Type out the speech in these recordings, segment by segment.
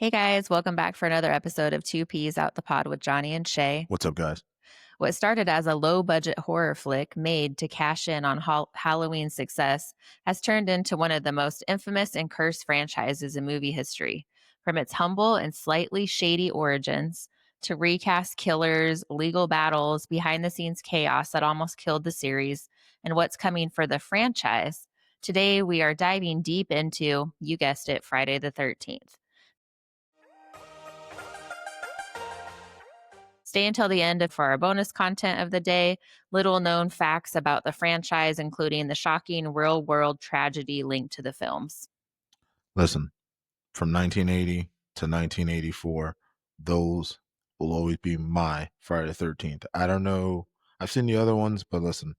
Hey guys, welcome back for another episode of Two Peas Out the Pod with Johnny and Shay. What's up, guys? What started as a low budget horror flick made to cash in on Halloween success has turned into one of the most infamous and cursed franchises in movie history. From its humble and slightly shady origins to recast killers, legal battles, behind the scenes chaos that almost killed the series, and what's coming for the franchise. Today, we are diving deep into, you guessed it, Friday the 13th. Stay until the end for our bonus content of the day, little known facts about the franchise, including the shocking real world tragedy linked to the films. Listen, from 1980 to 1984, those will always be my Friday the 13th. I don't know. I've seen the other ones, but listen,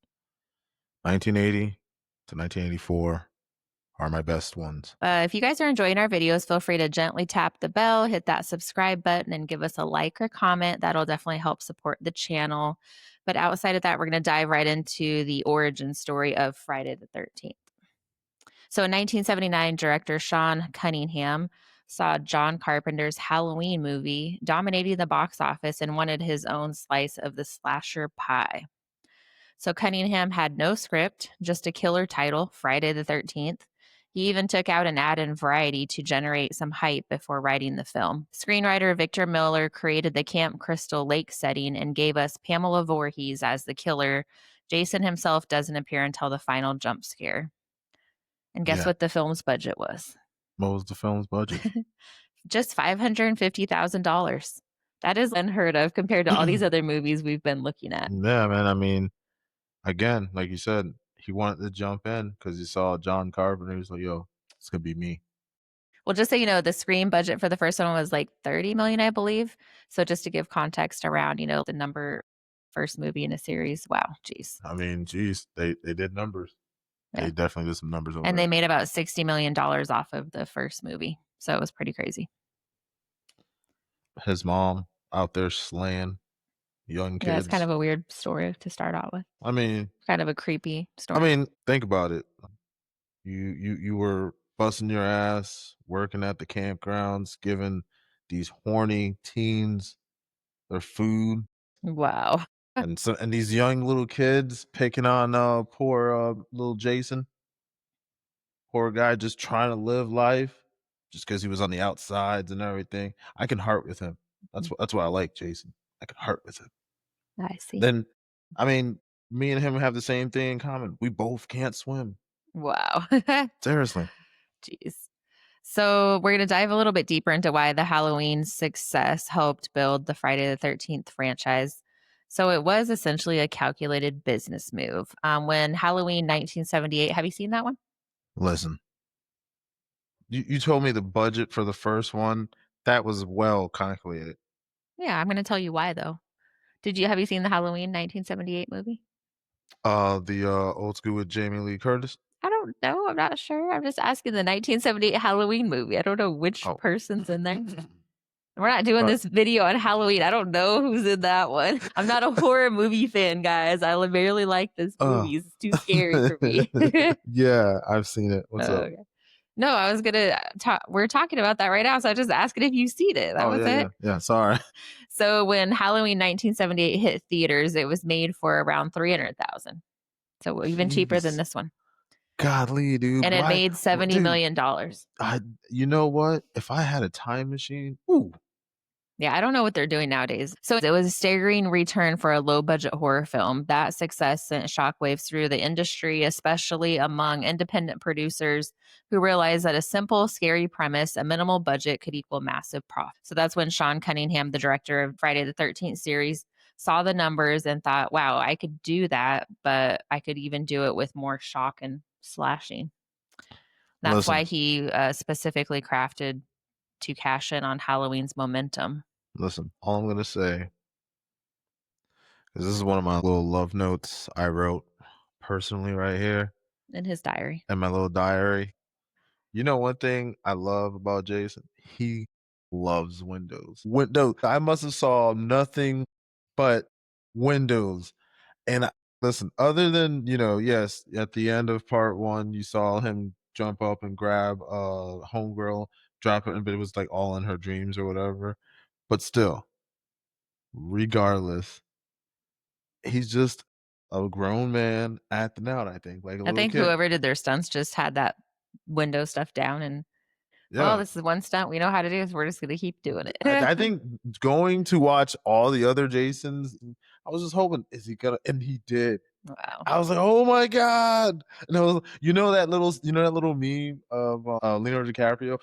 1980 to 1984 are my best ones. If you guys are enjoying our videos, feel free to gently tap the bell, hit that subscribe button, and give us a like or comment. That'll definitely help support the channel. But outside of that, we're going to dive right into the origin story of Friday the 13th. So in 1979, director Sean Cunningham saw John Carpenter's Halloween movie dominating the box office and wanted his own slice of the slasher pie. So Cunningham had no script, just a killer title, Friday the 13th. He even took out an ad in Variety to generate some hype before writing the film. Screenwriter Victor Miller created the Camp Crystal Lake setting and gave us Pamela Voorhees as the killer. Jason himself doesn't appear until the final jump scare. And guess what the film's budget was? What was the film's budget? Just $550,000. That is unheard of compared to all these other movies we've been looking at. Yeah, man. I mean, again, like you said, he wanted to jump in because he saw John Carpenter. He was like, yo, it's going to be me. Well, just so you know, the screen budget for the first one was like 30 million, I believe. So just to give context around, the number first movie in a series. Wow, geez. I mean, geez, they did numbers. Yeah. They definitely did some numbers over And they there. made about $60 million off of the first movie. So it was pretty crazy. His mom out there slaying young kids. Yeah, it's kind of a weird story to start out with. I mean, Kind of a creepy story. I mean, think about it. You were busting your ass, working at the campgrounds, giving these horny teens their food, Wow. and these young little kids picking on poor little Jason, poor guy just trying to live life, just because he was on the outsides and everything. I can heart with him. That's why I like Jason. I can heart with him. I see. Then, I mean, me and him have the same thing in common. We both can't swim. Wow. Seriously. Jeez. So we're going to dive a little bit deeper into why the Halloween success helped build the Friday the 13th franchise. So it was essentially a calculated business move. When Halloween 1978, have you seen that one? Listen, you told me the budget for the first one. That was well calculated. Yeah, I'm going to tell you why though. Have you seen the Halloween 1978 movie? The old school with Jamie Lee Curtis. I don't know. I'm not sure. I'm just asking the 1978 Halloween movie. I don't know which person's in there. We're not doing this video on Halloween. I don't know who's in that one. I'm not a horror movie fan, guys. I barely like this movie. It's too scary for me. Yeah, I've seen it. What's up? Okay. No, I was gonna talk. We're talking about that right now, so I was just asking if you've seen it. That was it. Yeah. Sorry. So when Halloween 1978 hit theaters, it was made for around $300,000. So even cheaper than this one. Godly, dude. And it made $70 million. You know what? If I had a time machine, ooh. Yeah, I don't know what they're doing nowadays. So it was a staggering return for a low budget horror film. That success sent shockwaves through the industry, especially among independent producers who realized that a simple, scary premise, a minimal budget could equal massive profit. So that's when Sean Cunningham, the director of Friday the 13th series, saw the numbers and thought, wow, I could do that, but I could even do it with more shock and slashing. That's why he specifically crafted to cash in on Halloween's momentum. Listen, all I'm going to say is this is one of my little love notes I wrote personally right here. In his diary. In my little diary. You know one thing I love about Jason? He loves windows. I must have saw nothing but windows. And listen, other than, yes, at the end of part one, you saw him jump up and grab homegirl, drop it, but it was like all in her dreams or whatever. But still, regardless, he's just a grown man acting out, I think, like a I little think kid. whoever did their stunts just had that window stuff down and, "Well, Yeah. this is one stunt we know how to do, so we're just gonna keep doing I it." think going to watch all the other Jasons, I was just hoping, is he gonna, and he did. Wow. I was like, "Oh my god!" And I was, that little meme of Leonardo DiCaprio.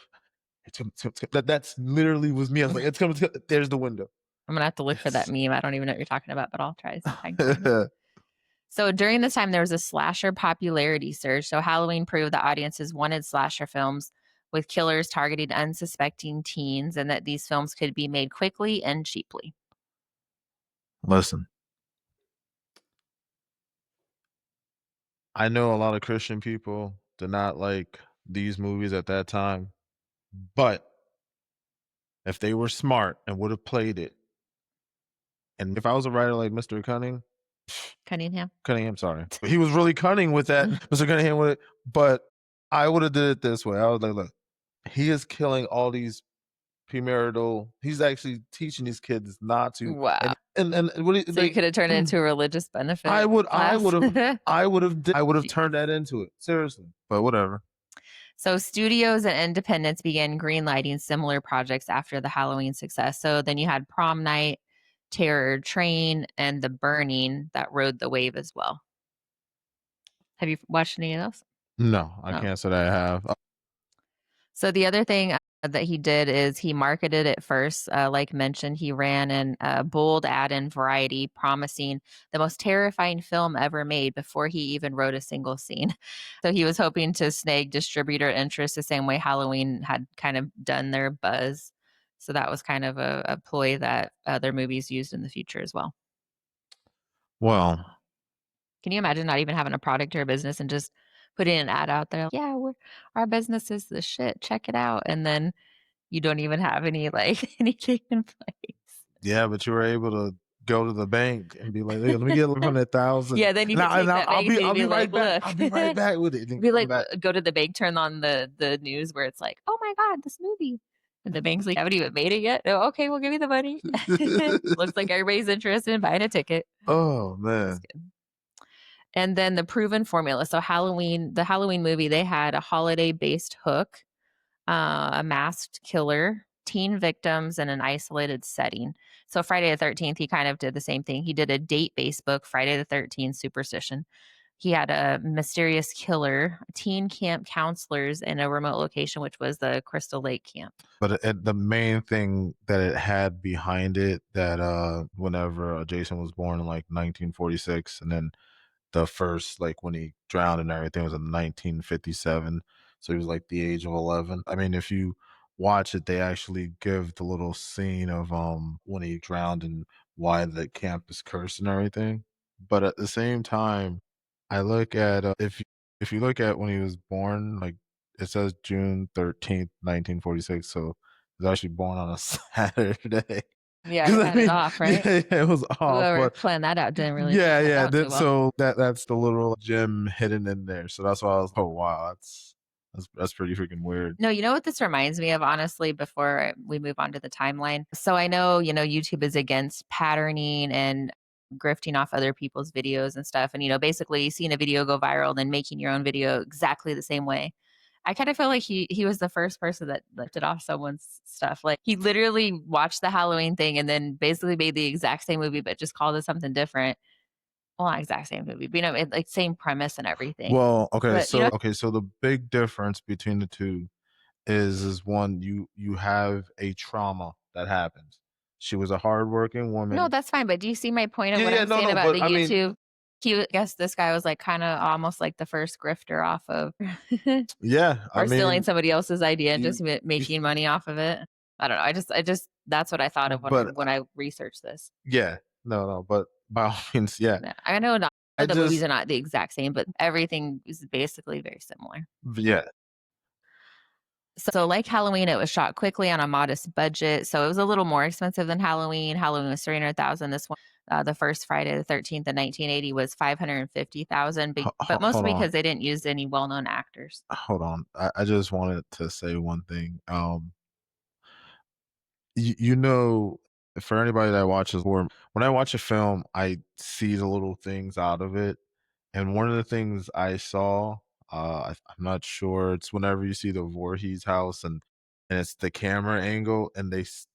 That's literally was me. I was like, "It's coming. There's the window." I'm gonna have to look for that Yes. meme. I don't even know what you're talking about, but I'll try to see if I can find it. So during this time, there was a slasher popularity surge. So Halloween proved that audiences wanted slasher films with killers targeting unsuspecting teens and that these films could be made quickly and cheaply. Listen, I know a lot of Christian people did not like these movies at that time, but if they were smart and would have played it, and if I was a writer like Mr. Cunningham. Cunningham, sorry, but he was really cunning with that, Mr. Cunningham with it. But I would have did it this way. I was like, look, he is killing all these premarital. He's actually teaching these kids not to. Wow. And what So you they, could have turned it into a religious I benefit would, class. I would have Jeez. turned that into it seriously. But whatever. So studios and independents began greenlighting similar projects after the Halloween success. So then you had Prom Night, Terror Train, and The Burning that rode the wave as well. Have you watched any of those? No, I No. can't say that I have. So the other thing that he did is he marketed it first. Like mentioned, he ran an bold ad in Variety promising the most terrifying film ever made before he even wrote a single scene. So he was hoping to snag distributor interest the same way Halloween had kind of done their buzz. So that was kind of a ploy that other movies used in the future as well. Well, Can you imagine not even having a product or a business and just putting an ad out there? Yeah, our business is the shit. Check it out. And then you don't even have any, like, anything in yeah, but you were able to go to the bank and be like, "Hey, let me get 100,000, Yeah, then you could take that magazine I'll and be be right like, back. "Look." I'll be right back with it." And then Be come like, back. go to the bank, turn on the news where it's like, "Oh my god, this movie." And the bank's like, "Haven't even made it yet?" "Oh, okay, we'll give you the money." Looks like everybody's interested in buying a ticket. Oh Just man. kidding. And then the proven formula. So the Halloween movie, they had a holiday-based hook, a masked killer, teen victims, and an isolated setting. So Friday the 13th, he kind of did the same thing. He did a date-based book, Friday the 13th Superstition. He had a mysterious killer, teen camp counselors in a remote location, which was the Crystal Lake camp. But the main thing that it had behind it, that whenever Jason was born in like 1946, and then the first, like when he drowned and everything, was in 1957, so he was like the age of 11. I mean, if you watch it, they actually give the little scene of when he drowned and why the camp is cursed and everything. But at the same time, I look at if you look at when he was born, like it says June 13th, 1946, so he was actually born on a Saturday. Yeah, Because he I had it mean, off, yeah, right? yeah, it was off, Whoever but planned that out didn't really yeah, plan that yeah. out too well. So that's the little gem hidden in there. So that's why I was, oh wow, that's pretty freaking weird. No, you know what this reminds me of, honestly, before we move on to the timeline? So I know, YouTube is against patterning and grifting off other people's videos and stuff. And, basically seeing a video go viral, then making your own video exactly the same way. I kind of feel like he was the first person that lifted off someone's stuff. Like he literally watched the Halloween thing and then basically made the exact same movie, but just called it something different. Well, not exact same movie, but like same premise and everything. Well, okay, But so the big difference between the two is one, you have a trauma that happens. She was a hardworking no, woman. that's fine, but do you see my point of Yeah, what yeah, I'm no, saying no, about but the I mean, YouTube? I guess this guy was like kinda almost like the first grifter off of yeah, I or stealing mean, somebody else's idea and just you, making money off of it. I don't know. I just that's what I thought of when but I researched this. yeah, no, no, but by all means, yeah. Yeah, I know not I the movies just, are not the exact same, but everything is basically very similar. yeah, So, like Halloween, it was shot quickly on a modest budget, so it was a little more expensive than Halloween. Halloween was 300,000. This one The first Friday the 13th in 1980 was 550,000, but Hold mostly on, because they didn't use any well-known actors. hold on. I just wanted to say one thing. You know, for anybody that watches horror, when I watch a film, I see the little things out of it. And one of the things I saw, I'm not sure, it's whenever you see the Voorhees house and it's the camera angle, and this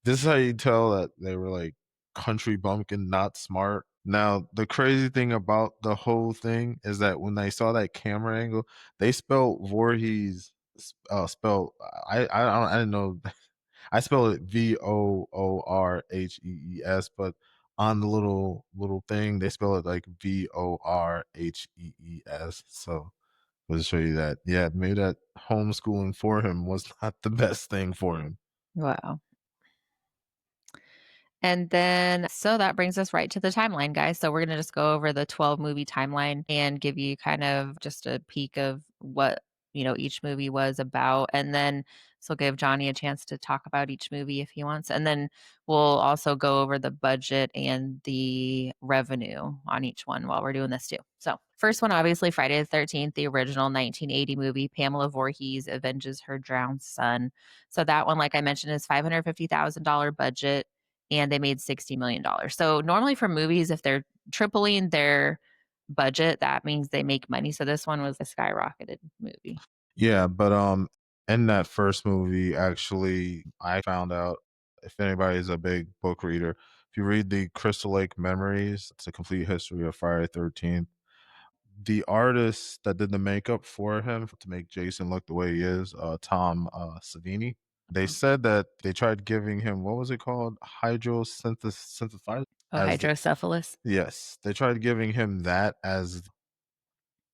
is how you tell that they were like country bumpkin, not smart. Now, the crazy thing about the whole thing is that when they saw that camera angle, they spelled Voorhees, spelled I didn't know I spell it Voorhees, but on the little thing they spell it like Vorhees. So I'll just show you that. Yeah, maybe that homeschooling for him was not the best thing for him. Wow. And then, so that brings us right to the timeline, guys. So we're going to just go over the 12 movie timeline and give you kind of just a peek of what, each movie was about. And then, so give Johnny a chance to talk about each movie if he wants. And then we'll also go over the budget and the revenue on each one while we're doing this too. So, first one, obviously, Friday the 13th, the original 1980 movie. Pamela Voorhees avenges her drowned son. So, that one, like I mentioned, is $550,000 budget and they made $60 million. So normally for movies, if they're tripling their budget, that means they make money. So this one was a skyrocketed movie. Yeah, but in that first movie, actually, I found out if anybody is a big book reader, if you read the Crystal Lake Memories, it's a complete history of Friday the 13th. The artist that did the makeup for him to make Jason look the way he is, Tom Savini, they Uh-huh. said that they tried giving him what was it called, hydrosynthesizer Oh, as the hydrocephalus. yes, they tried giving him that as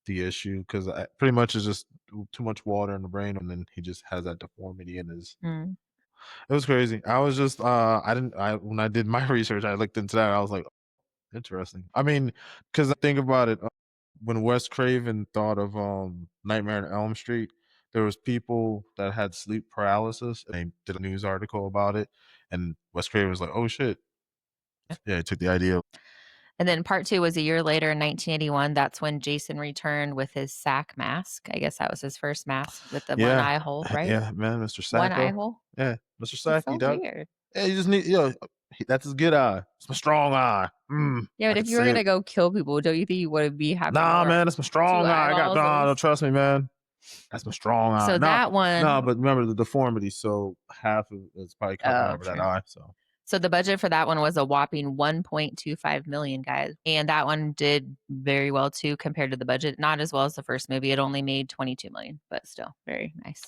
the issue because pretty much it's just too much water in the brain, and then he just has that deformity in his. Mm. It was crazy. I was just I didn't I when I did my research, I looked into that. I was like, interesting. I mean, because I think about it, when Wes Craven thought of Nightmare on Elm Street, there was people that had sleep paralysis, and they did a news article about it, and Wes Craven was like, "Oh shit." Yeah, he took the idea. And then part two was a year later in 1981. That's when Jason returned with his sack mask. I guess that was his first mask with the one Yeah, eye hole, right? yeah, man, Mr. One eye Sacco. hole. Yeah, Mr. It's Sacco, so dog. weird. Yeah, you just need, that's his good eye. It's my strong eye. Yeah, I but if could you were say gonna it. go kill people, don't you think you would be having Nah, more man, that's my two strong eye. I got eyeballs at nah, don't least? trust me, man. That's my strong eye. So Nah, that one, nah, but remember the deformity, so half of it's probably covering oh, over that true. eye. So So the budget for that one was a whopping 1.25 million, guys. And that one did very well too compared to the budget. Not as well as the first movie. It only made 22 million, but still very nice.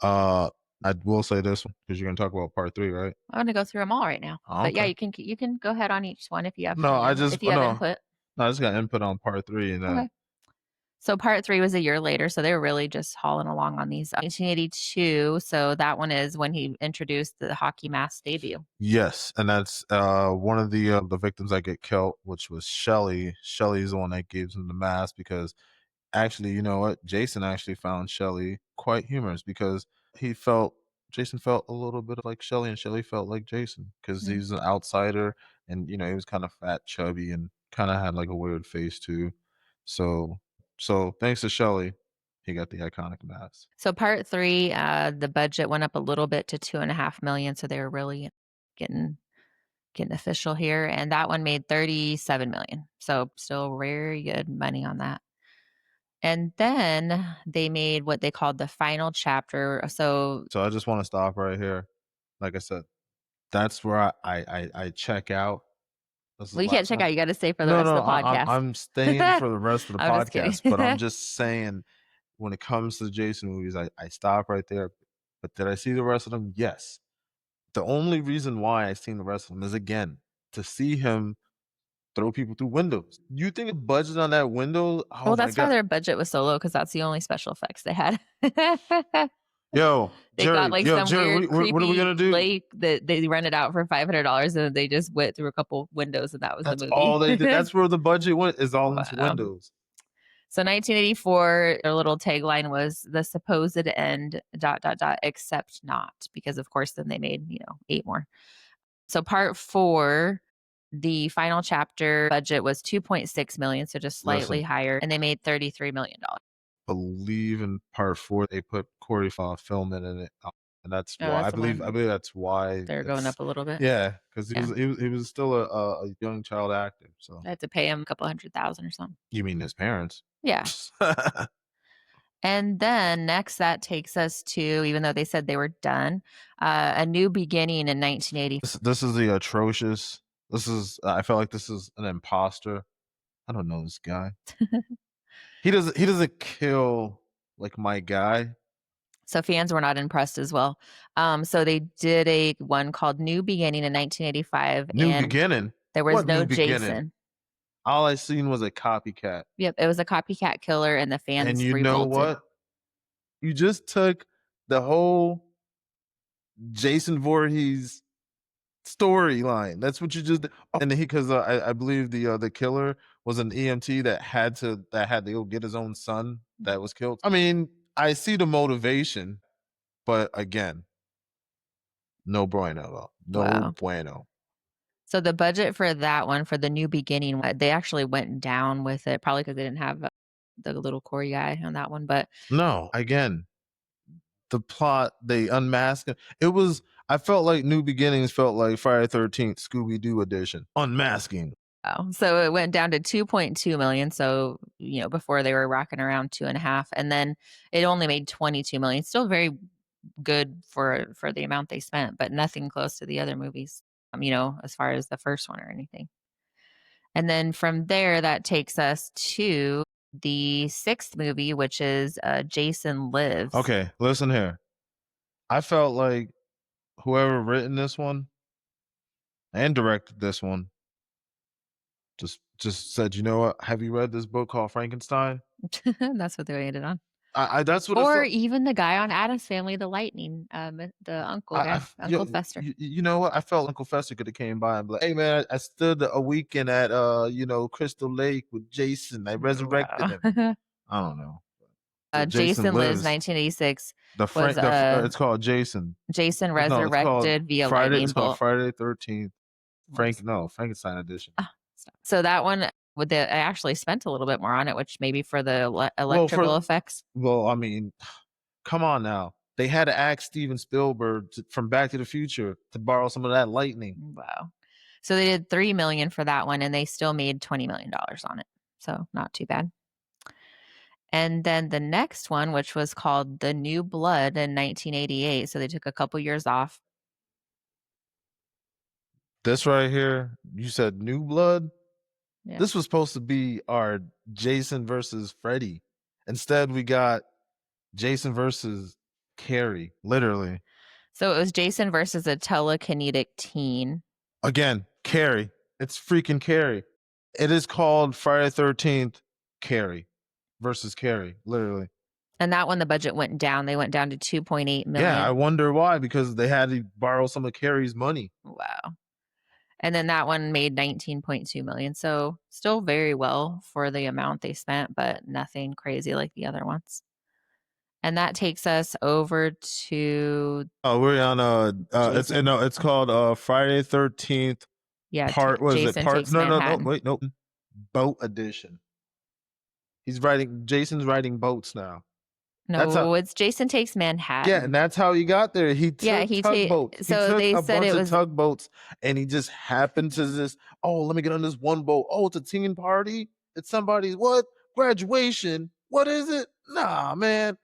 uh I will say this one because you're gonna talk about part three, right? I'm gonna go through them all right now. But yeah, Okay. you can go ahead on each one if you have No, I just if you have no, input. no, I just got input on part three and Okay. So part three was a year later, so they were really just hauling along on these. 1982. So that one is when he introduced the hockey mask debut. yes, and that's one of the victims that get killed, which was Shelly. Shelly's the one that gives him the mask because actually, you know what? Jason actually found Shelly quite humorous because he felt Jason felt a little bit like Shelly, and Shelly felt like Jason because Mm. he's an outsider, and he was kind of fat, chubby, and kind of had like a weird face too. So, so thanks to Shelly, he got the iconic mask. So part three, the budget went up a little bit to 2.5 million. So they were really getting getting official here. And that one made 37 million. So still very good money on that. And then they made what they called the final chapter. So So I just want to stop right here. Like I said, that's where I check out. This is well, the you can't last check one. out. You got to stay for the No, rest no, of the podcast. I'm staying for the rest of the I'm just kidding. podcast, but I'm just saying when it comes to the Jason movies, I stop right there. But did I see the rest of them? Yes. The only reason why I seen the rest of them is again to see him throw people through windows. You think the budget on that window? Oh Well, my that's why god. their budget was so low because that's the only special effects they had. Yo, They got like some Jerry, weird, what are we creepy gonna do? lake that they rented out for $500, and they just went through a couple windows, and that was the That's all movie. they did. That's where the budget went, is all into Wow. windows. So 1984, their little tagline was the supposed end, dot, dot, dot, except not, because of course, then they made, 8 more. So part four The final chapter budget was 2.6 million, so just slightly Listen, higher, and they made $33 million. believe in part 4 they put Corey Feldman in it, and that's Oh, why that's the I one believe that's why they're going it's up a little bit. yeah, because Yeah. he was still a young child actor. So I had to pay him a couple 100,000 or something. you mean his parents? Yeah. And then next, that takes us to, even though they said they were done, A New Beginning in 1980. This is the atrocious. This is I felt like this is an imposter. I don't know this guy. He doesn't kill like my guy. So fans were not impressed as well. So they did a one called New Beginning in 1985, New and beginning. there was What no new beginning? Jason. All I seen was a copycat. Yep, it was a copycat killer, and the And fans you know revolted. what? You just took the whole Jason Voorhees storyline. That's what you just did. Oh, and he because I believe the killer was an EMT that had to go get his own son that was killed. I mean, I see the motivation, but again, no bueno, no Wow. bueno. So the budget for that one, for the New Beginning, they actually went down with it, probably because they didn't have the little Corey guy on that one. But No, again, the plot they unmask it. It was I felt like New Beginnings felt like Friday 13th Scooby Doo edition. Unmasking. wow. So it went down to 2.2 million. So, before they were rocking around 2.5, and then it only made 22 million. Still very good for the amount they spent, but nothing close to the other movies, as far as the first one or anything. And then from there, that takes us to the sixth movie, which is Jason Lives. Okay, listen here. I felt like whoever written this one and directed this one just said, you know what? Have you read this book called Frankenstein? That's what they ended on. I that's what it Or felt. even the guy on Addams Family, the Lightning, the uncle guy, Uncle Fester. You know what? I felt Uncle Fester could have came by and be like, "Hey man, I stood a weekend at Crystal Lake with Jason. I resurrected him." Wow. I don't know. So Jason Jason Lives, lives. 1986, The was Frank. It's called Jason. Jason No, it's called resurrected via Friday. It's lightning called bolt. Friday 13th. Whoops. Frankenstein edition. Stop. So that one, I actually spent a little bit more on it, which maybe for the Well, electrical effects. I mean, come on now. They had to ask Steven Spielberg from Back to the Future to borrow some of that lightning. Wow. So they did 3 million for that one, and they still made $20 million on it. So not too bad. And then the next one, which was called The New Blood in 1988. So they took a couple years off. This right here, you said New Blood. Yeah. This was supposed to be our Jason versus Freddy. Instead, we got Jason versus Carrie, literally. So it was Jason versus a telekinetic teen. Again, Carrie. It's freaking Carrie. It is called Friday 13th Carrie versus Carrie, literally. And that one, the budget went down. They went down to 2.8 million. Yeah, I wonder why, because they had to borrow some of Carrie's money. Wow. And then that one made 19.2 million. So still very well for the amount they spent, but nothing crazy like the other ones. And that takes us over to Oh, we're on it's called Friday 13th part was it Jason part Takes no no no Manhattan. wait no boat edition. Jason's writing boats now. No, it's Jason Takes Manhattan. Yeah, and that's how he got there. He took tugboats. So he took they a said bunch it of was tugboats and he just happened to let me get on this one boat. Oh, it's a teen party. It's somebody's what? Graduation. What is it? Nah, man.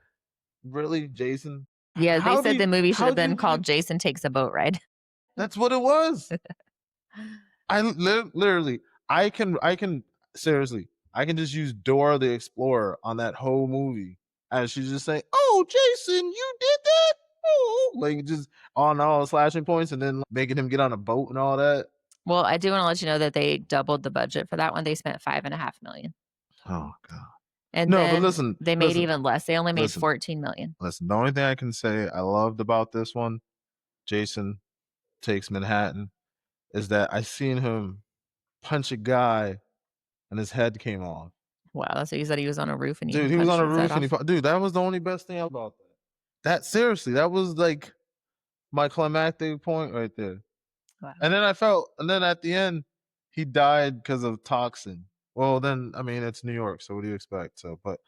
Really, Jason? Yeah, they said the movie should have been you called Jason Takes a Boat Ride. That's what it was. Literally, I can seriously, I can just use Dora the Explorer on that whole movie, and she's just saying, "Oh, Jason, you did that." Oh, like just on all the slashing points, and then making him get on a boat and all that. Well, I do want to let you know that they doubled the budget for that one. They spent 5.5 million. Oh God. And No, but then they made even less. They only made listen. 14 million. Listen, the only thing I can say I loved about this one, Jason Takes Manhattan, is that I seen him punch a guy and his head came off. Wow, so you said he was on a roof and Dude, he was on a roof and dude, that was the only best thing about that. That seriously, that was like my climactic point right there. Wow. And then at the end, he died because of toxin. Well, then I mean it's New York, so what do you expect? So, but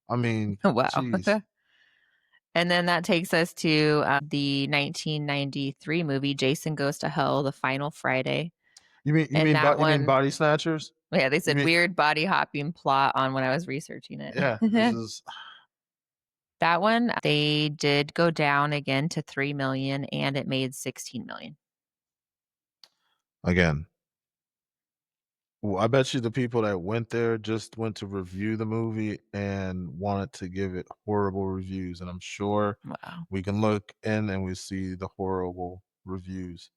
I mean, Wow. geez, And then that takes us to the 1993 movie Jason Goes to Hell: The Final Friday. And that you mean one, body snatchers? yeah, they You said mean weird body hopping plot on when I was researching it. yeah? This is That one, they did go down again to 3 million and it made 16 million. again. Well, I bet you the people that went there just went to review the movie and wanted to give it horrible reviews, and I'm sure Wow. we can look in and we see the horrible reviews.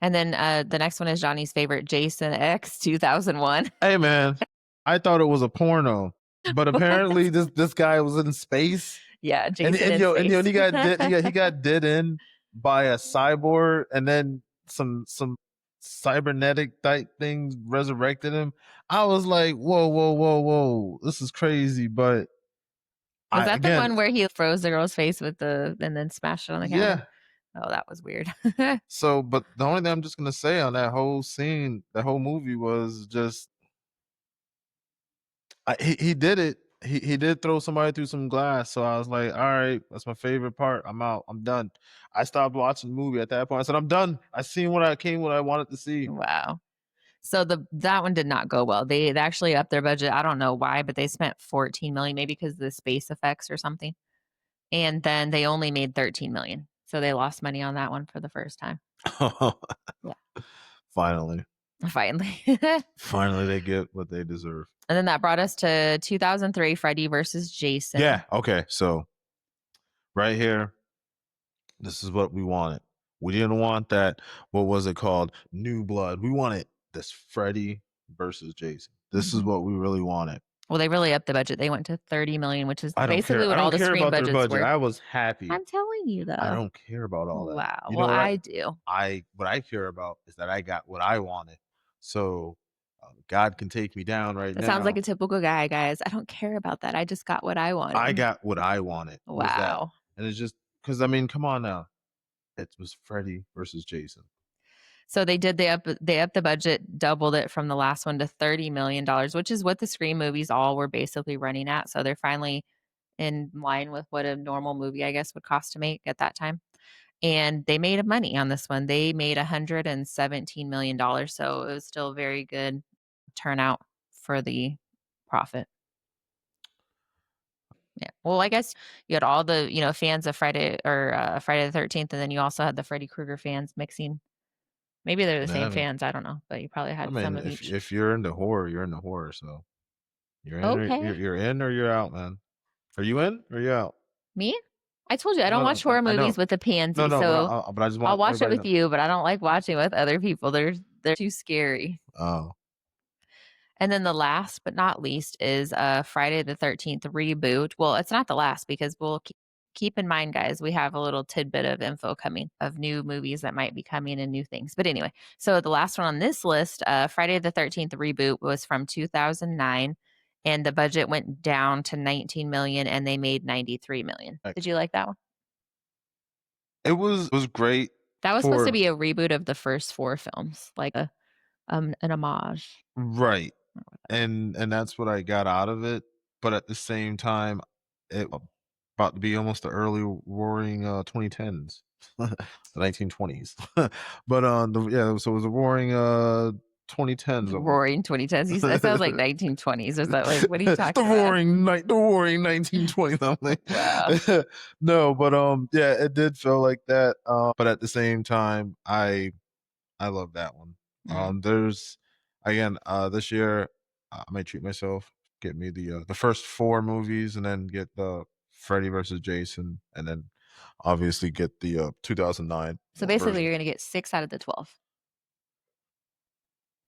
And then the next one is Johnny's favorite, Jason X 2001. Hey man, I thought it was a porno, but apparently this guy was in space, Yeah, Jason in and space. he got did in by a cyborg, and then some cybernetic type things resurrected him. I was like, whoa, whoa, whoa, whoa, this is crazy. But Was I that the again, one where he froze the girl's face with the and then smashed it on the counter? yeah. Oh, that was weird. So, but the only thing I'm just gonna say on that whole scene, that whole movie was just he did it. He did throw somebody through some glass. So I was like, all right, that's my favorite part. I'm out. I'm done. I stopped watching the movie at that point. I said, I'm done. I seen what I wanted to see. Wow. So that one did not go well. They actually upped their budget. I don't know why, but they spent 14 million, maybe because of the space effects or something. And then they only made 13 million. So they lost money on that one for the first time. Yeah. Finally. Finally. Finally they get what they deserve. And then that brought us to 2003 Freddy versus Jason. Yeah. Okay. So right here, this is what we wanted. We didn't want that. What was it called? New blood. We wanted this Freddy versus Jason. This is what we really wanted. Well, they really upped the budget. They went to 30 million, which is I don't basically care. I what all don't the care screen about their budgets budget. were. I was happy. I'm telling you I though. don't care about all that. Wow. You Well, know what I do. what I care about is that I got what I wanted. So God can take me down right That sounds like now. a typical guy, guys. I don't care about that. I just got what I I wanted. got what I wanted was that, Wow. and it's just because I mean, come on now, it was Freddy versus Jason. So they upped the budget, doubled it from the last one to $30 million, which is what the Scream movies all were basically running at. So they're finally in line with what a normal movie, I guess, would cost to make at that time. And they made money on this one. They made $117 million. So it was still a very good turnout for the profit. Yeah. Well, I guess you had all the, fans of Friday or Friday the 13th, and then you also had the Freddy Krueger fans mixing. Maybe they're the Yeah, same fans. I don't know, but you probably I had some mean, of each. if you're into horror, you're into horror. So Okay. you're in or you're out, man. Are you in or you out? Me? I told you I don't No, watch no, horror I movies know. with a No, pansy. no, So but I just I'll want watch it everybody to with know. you, but I don't like watching with other people. They're too scary. Oh, And then the last but not least is Friday the 13th reboot. Well, it's not the last because we'll keep in mind, guys, we have a little tidbit of info coming of new movies that might be coming and new things. But anyway, so the last one on this list, Friday the 13th reboot, was from 2009 and the budget went down to 19 million and they made 93 million. Did you like that one? it was great That was supposed to for be a reboot of the first four films, like an homage. right. And that's what I got out of it. But at the same time, it about to be almost the early roaring 2010s, the 1920s. But yeah, so it was a roaring 2010s almost. Roaring 2010s. That sounds like 1920s. Is that like, what are you the talking about? the roaring 1920s. I'm like, Wow. no, but yeah, it did feel like that. But at the same time, I love that one. Mm. There's again this year I might treat myself, get me the first four movies, and then get the Freddy versus Jason, and then obviously get the 2009 So basically, version. you're going to get 6 out of the 12.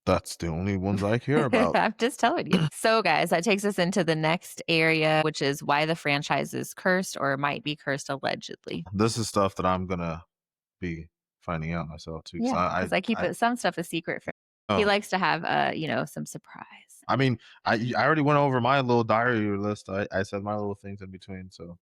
That's the only ones I care about. I'm just telling you. So, guys, that takes us into the next area, which is why the franchise is cursed or might be cursed allegedly. This is stuff that I'm gonna be finding out myself too. Yeah, because I keep I it, some stuff a secret for. He oh, likes to have, some surprise. I mean, I already went over my little diary list. I said my little things in between, so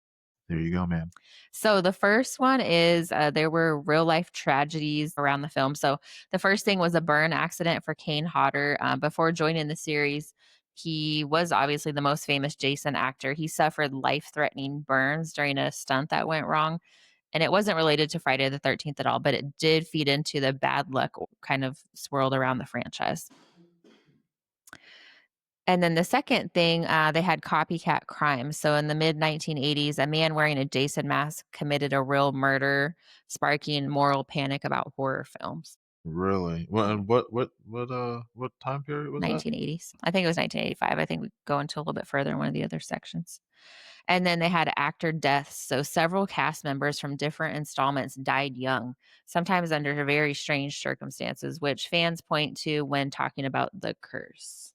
There you go, man. So the first one is there were real life tragedies around the film. So the first thing was a burn accident for Kane Hodder. Before joining the series, he was obviously the most famous Jason actor. He suffered life threatening burns during a stunt that went wrong. And it wasn't related to Friday the 13th at all, but it did feed into the bad luck kind of swirled around the franchise. And then the second thing, they had copycat crimes. So in the mid 1980s, a man wearing a Jason mask committed a real murder, sparking moral panic about horror films. Really? Well, and what time period was that? 1980s. I think it was 1985. I think we go into a little bit further in one of the other sections. And then they had actor deaths. So several cast members from different installments died young, sometimes under very strange circumstances, which fans point to when talking about the curse.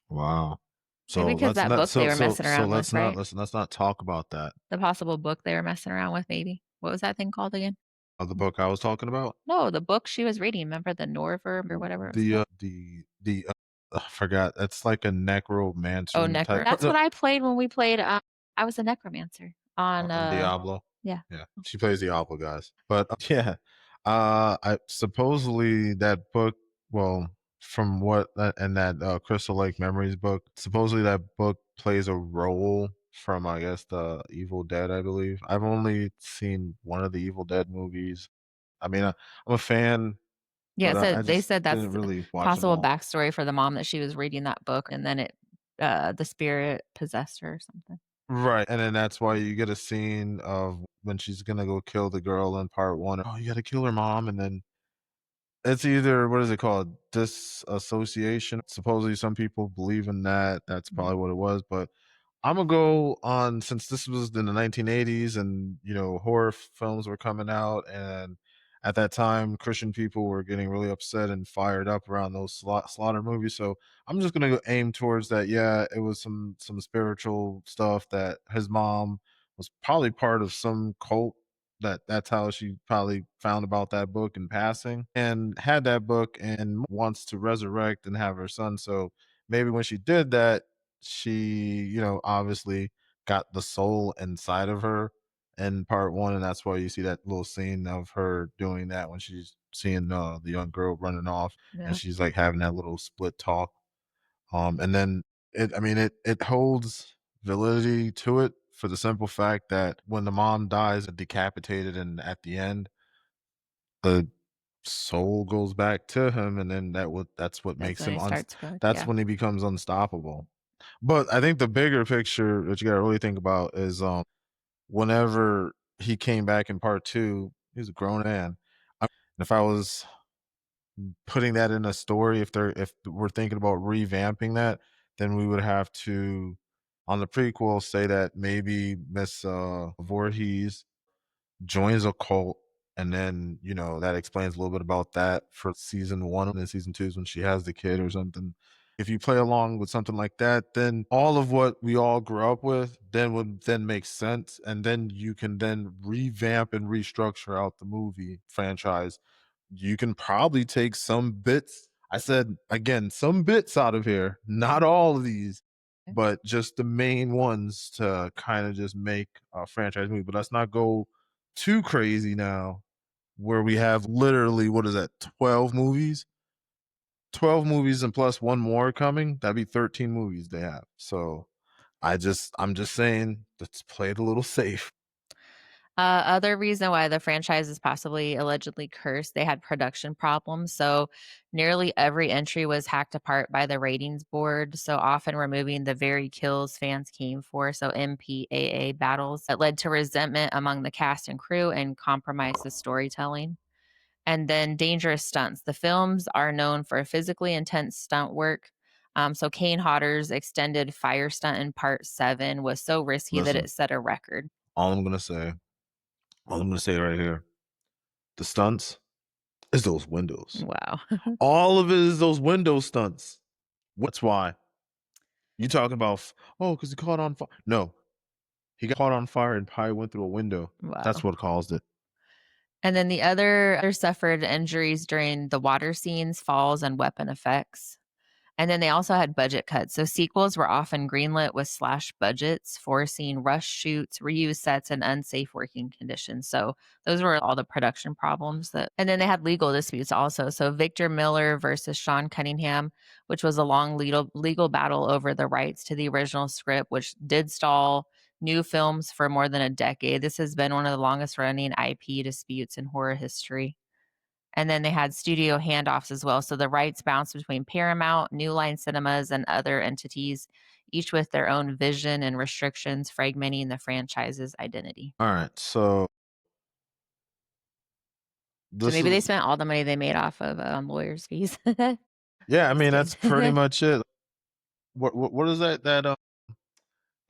Wow. Maybe So because let's that not book they so were so messing so around with, right? let's not talk about that. The possible book they were messing around with, maybe. What was that thing called again? The book I was talking about? No, the book she was reading, remember the Norverb or whatever it was called? I forgot. It's like a Oh, necromancer type. That's what I played when we played, I was a necromancer on, On Diablo. yeah. Yeah, she plays Diablo, guys. But yeah, I supposedly that book. Well, from what and that Crystal Lake Memories book, supposedly that book plays a role from I guess the Evil Dead. I believe I've only seen one of the Evil Dead movies. I mean, I'm a fan, Yeah, but so I they just said didn't that's really watch them possible all. backstory for the mom that she was reading that book, and then the spirit possessed her or something. Right, and then that's why you get a scene of when she's gonna go kill the girl in part one. Oh, you gotta kill her mom, and then it's either what is it called? Disassociation. Supposedly some people believe in that. That's Mhm. probably what it was, but Imma go on since this was in the 1980s and, horror films were coming out, and at that time, Christian people were getting really upset and fired up around those slaughter movies, so I'm just gonna go aim towards that, yeah, it was some spiritual stuff that his mom was probably part of some cult that's how she probably found about that book in passing and had that book and wants to resurrect and have her son, so maybe when she did that, she, obviously got the soul inside of her in part one, and that's why you see that little scene of her doing that when she's seeing the young girl running off, and Yeah, she's like having that little split talk. And then I mean, it holds validity to it for the simple fact that when the mom dies decapitated, and at the end, the soul goes back to him, and then that's what that's makes when him it starts going, that's yeah. when he becomes unstoppable. But I think the bigger picture that you gotta really think about is, whenever he came back in part 2, he was a grown man. If I was putting that in a story, if we're thinking about revamping that, then we would have to, on the prequel, say that maybe Miss, Voorhees joins a cult, and then, that explains a little bit about that for season 1, and then season 2 is when she has the kid or something. If you play along with something like that, then all of what we all grew up with then would then make sense, and then you can then revamp and restructure out the movie franchise. You can probably take some bits, I said, again, some bits out of here, not all of these, but just the main ones to kinda just make a franchise movie, but let's not go too crazy now, where we have literally, what is that, 12 movies? 12 movies and plus one more coming, that'd be 13 movies they have. So, I'm just saying, let's play it a little safe. Other reason why the franchise is possibly allegedly cursed, they had production problems. So nearly every entry was hacked apart by the ratings board. So often removing the very kills fans came for. So MPAA battles that led to resentment among the cast and crew and compromised the storytelling. And then dangerous stunts. The films are known for physically intense stunt work. So Kane Hodder's extended fire stunt in part 7 was so risky that Listen, it set a record. all I'm gonna say all I'm gonna say right here, the stunts is those windows. Wow. All of it is those window stunts. What's why? You talking about, oh, because he caught on fire. No, he got caught on fire and probably went through a window. That's Wow. what caused it. And then the other suffered injuries during the water scenes, falls, and weapon effects. And then they also had budget cuts. So sequels were often greenlit with slashed budgets, forcing rush shoots, reused sets, and unsafe working conditions. So those were all the production problems that, and then they had legal disputes also. So Victor Miller versus Sean Cunningham, which was a long legal battle over the rights to the original script, which did stall new films for more than a decade. This has been one of the longest running IP disputes in horror history. And then they had studio handoffs as well. So the rights bounced between Paramount, New Line Cinemas, and other entities, each with their own vision and restrictions, fragmenting the franchise's identity. All right. So So this maybe they is spent all the money they made off of lawyers' fees. yeah. I Just mean, that's pretty kidding. much it. What is that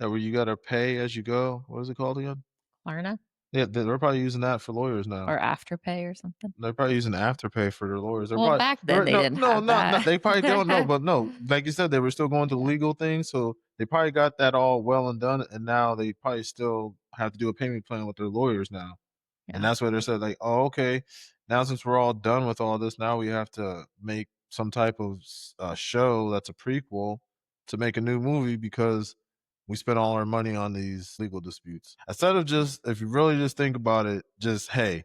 where you gotta pay as you go? What is it called again? Klarna Yeah, they're probably using that for lawyers now. or Afterpay or something. They're probably using Afterpay for their lawyers. They're Well, probably back then they no, didn't no, have not that. they probably don't know, but no, like you said, they were still going to Yeah. legal things, so they probably got that all well and done, and now they probably still have to do a payment plan with their lawyers now. And Yeah. that's where they said, like, oh, okay, now since we're all done with all this, now we have to make some type of show that's a prequel to make a new movie because we spent all our money on these legal disputes. Instead of just, if you really just think about it, just, hey,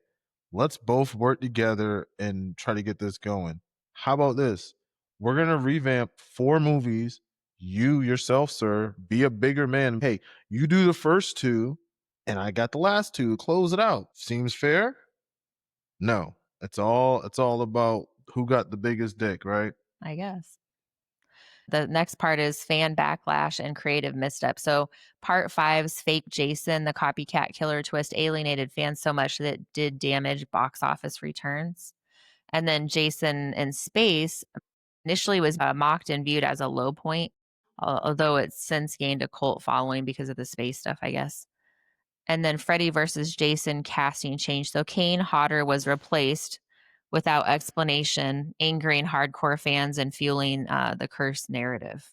let's both work together and try to get this going. How about this? We're going to revamp 4 movies. You yourself, sir, be a bigger man. Hey, you do the first 2 and I got the last 2 to close it out. Seems fair? No. It's all about who got the biggest dick, right? I guess. The next part is fan backlash and creative missteps. So, part five's fake Jason, the copycat killer twist, alienated fans so much that it did damage box office returns. And then Jason in Space initially was mocked and viewed as a low point, although it's since gained a cult following because of the space stuff, I guess. And then Freddy versus Jason casting changed. So Kane Hodder was replaced without explanation, angering hardcore fans and fueling the curse narrative.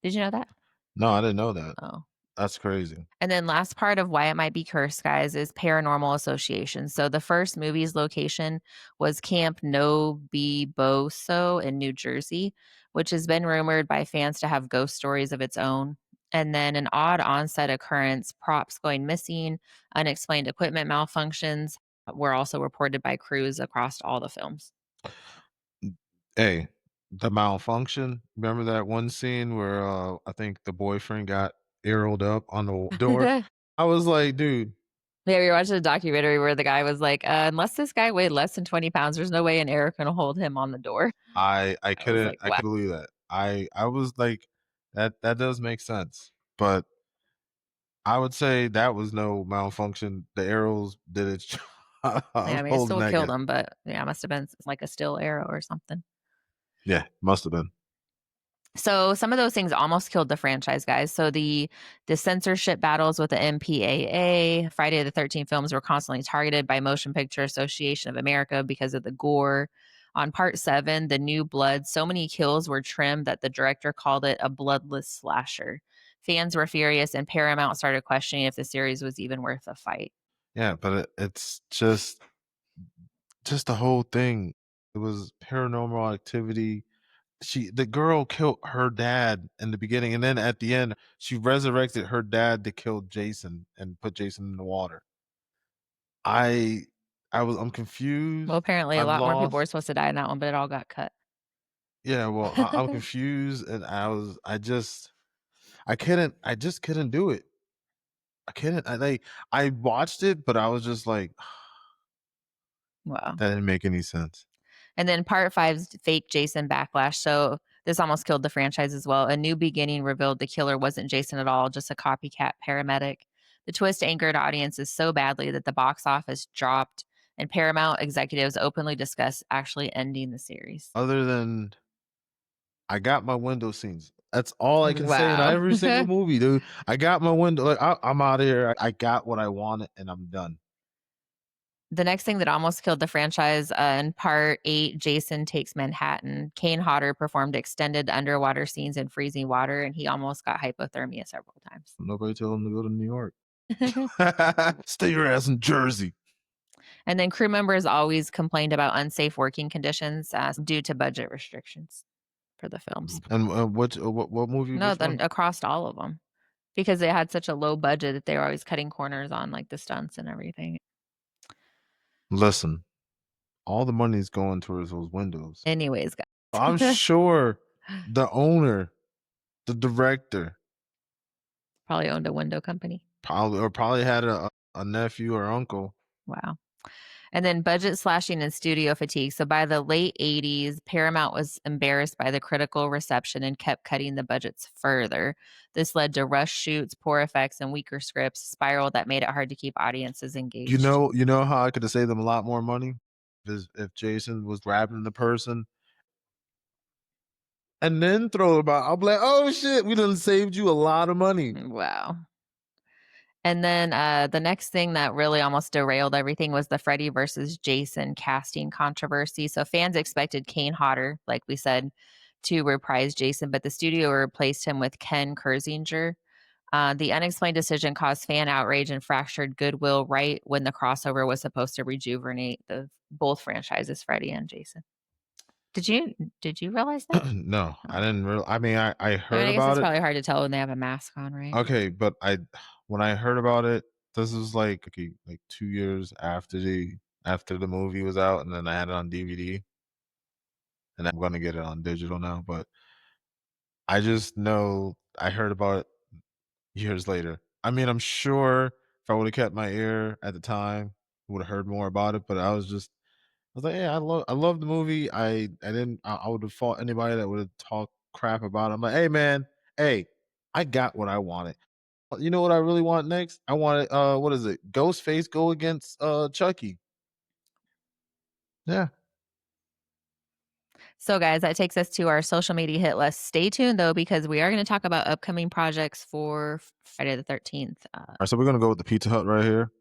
Did you know that? No, I didn't know that. Oh. That's crazy. And then last part of why it might be cursed, guys, is paranormal association. So the first movie's location was Camp No Boso in New Jersey, which has been rumored by fans to have ghost stories of its own. And then an odd onset occurrence, props going missing, unexplained equipment malfunctions were also reported by crews across all the films. Hey, the malfunction. Remember that one scene where I think the boyfriend got arrowed up on the door? Yeah, I was like, dude, we were watching a documentary where the guy was like, unless this guy weighed less than 20 pounds, there's no way an air can hold him on the door. I I was couldn't like, I wow. couldn't believe that. I was like, that does make sense. But I would say that was no malfunction. The arrows did its job Yeah, of I mean, it holding still that killed guy. him, but yeah, it must have been like a still arrow or something. Yeah, must have been. So some of those things almost killed the franchise, guys. So the censorship battles with the MPAA, Friday the 13th films were constantly targeted by Motion Picture Association of America because of the gore. On part 7, The New Blood, so many kills were trimmed that the director called it a bloodless slasher. Fans were furious, and Paramount started questioning if the series was even worth a fight. Yeah, but it's just the whole thing. It was paranormal activity. The girl killed her dad in the beginning, and then at the end, she resurrected her dad to kill Jason and put Jason in the water. I I'm Well, confused. apparently a I'm lot more people were lost. supposed to die in that one, but it all got cut. Yeah, well, I'm confused, and I just couldn't do it. I couldn't. I watched it, but I was just like, Wow. that didn't make any sense. And then part five's fake Jason backlash. So this almost killed the franchise as well. A new beginning revealed the killer wasn't Jason at all, just a copycat paramedic. The twist angered audiences so badly that the box office dropped, and Paramount executives openly discussed actually ending the series. Other than I got my window scenes. That's all I can say in Wow. every single movie, dude. I got my window. Like I'm out of here. I got what I wanted, and I'm done. The next thing that almost killed the franchise in part 8, Jason Takes Manhattan. Kane Hodder performed extended underwater scenes in freezing water, and he almost got hypothermia several times. Nobody told him to go to New York. Stay your ass in Jersey. And then crew members always complained about unsafe working conditions due to budget restrictions. for the films. And what movie? No, Which then one? across all of them because they had such a low budget that they were always cutting corners on, like, the stunts and everything. Listen, all the money's going towards those windows. Anyways, I'm guys. sure the owner, the director, Probably owned a window company. probably had a nephew or uncle. Wow. And then budget slashing and studio fatigue. So by the late 80s, Paramount was embarrassed by the critical reception and kept cutting the budgets further. This led to rush shoots, poor effects, and weaker scripts, spiral that made it hard to keep audiences engaged. You know how I could have saved them a lot more money if Jason was grabbing the person and then throw them out. I'll be like, oh shit, we done saved you a lot of money. Wow. And then the next thing that really almost derailed everything was the Freddy versus Jason casting controversy. So fans expected Kane Hodder, like we said, to reprise Jason, but the studio replaced him with Ken Kersinger. The unexplained decision caused fan outrage and fractured goodwill right when the crossover was supposed to rejuvenate the both franchises, Freddy and Jason. Did you realize that? No, Oh. I didn't really. I mean, I I mean, heard I guess about it's it. probably hard to tell when they have a mask on, right? Okay, but I when I heard about it, this was like okay, like 2 years after the movie was out, and then I had it on DVD, and I'm gonna get it on digital now. But I just know I heard about it years later. I mean, I'm sure if I would have kept my ear at the time, I would have heard more about it. But I was like, yeah, I love the movie. I didn't I would have fought anybody that would have talked crap about it. I'm like, hey man, hey, I got what I wanted. You know what I really want next? I want what is it? Ghostface go against Chucky. Yeah. So, guys, that takes us to our social media hit list. Stay tuned though, because we are going to talk about upcoming projects for Friday the 13th. All right, so we're gonna go with the Pizza Hut right here.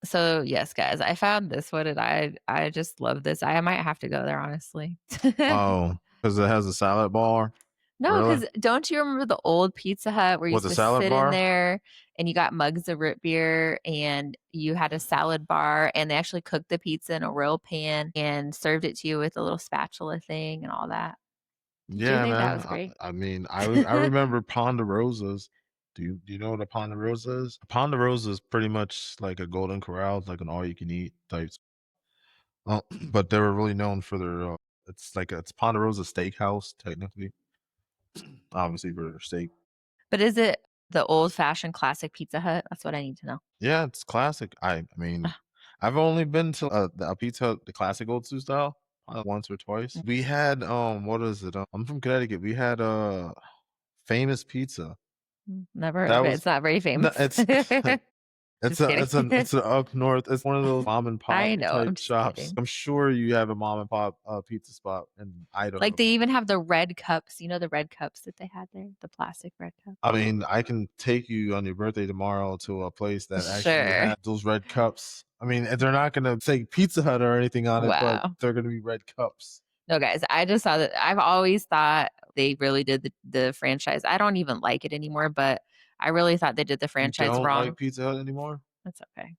So, yes, guys, I found this one and I just love this. I might have to go there, honestly. Oh, because it has a salad bar. No, Really? because don't you remember the old Pizza Hut where you With used a to salad sit in bar? there and you got mugs of root beer and you had a salad bar and they actually cooked the pizza in a real pan and served it to you with a little spatula thing and all that? Did you Yeah, think that man. was great? I mean, I remember Ponderosas. Do you know what a Ponderosa is? A Ponderosa is pretty much like a Golden Corral, it's like an all you can eat type. But they were really known for their. It's Ponderosa Steakhouse technically, obviously for their steak. But is it the old-fashioned classic Pizza Hut? That's what I need to know. Yeah, it's classic. I mean, Ugh, I've only been to a Pizza Hut, the classic old Sioux style, once or twice. mm, We had what is it? I'm from Connecticut. We had Famous Pizza. never heard That of it. was It's not very no, famous. it's Just kidding. it's a up north. It's one of those mom and pop I know, type I'm just shops. kidding. I'm sure you have a mom and pop pizza spot in Like, Idaho. they even have the red cups, the red cups that they had there? The plastic red cups? I mean, I can take you on your birthday tomorrow to a place that actually Sure. has those red cups. I mean, they're not gonna say Pizza Hut or anything on it, but Wow. they're gonna be red cups. No, guys, I just saw that I've always thought they really did the franchise. I don't even like it anymore, but I really thought they did the You franchise don't wrong. like Pizza Hut anymore? That's okay.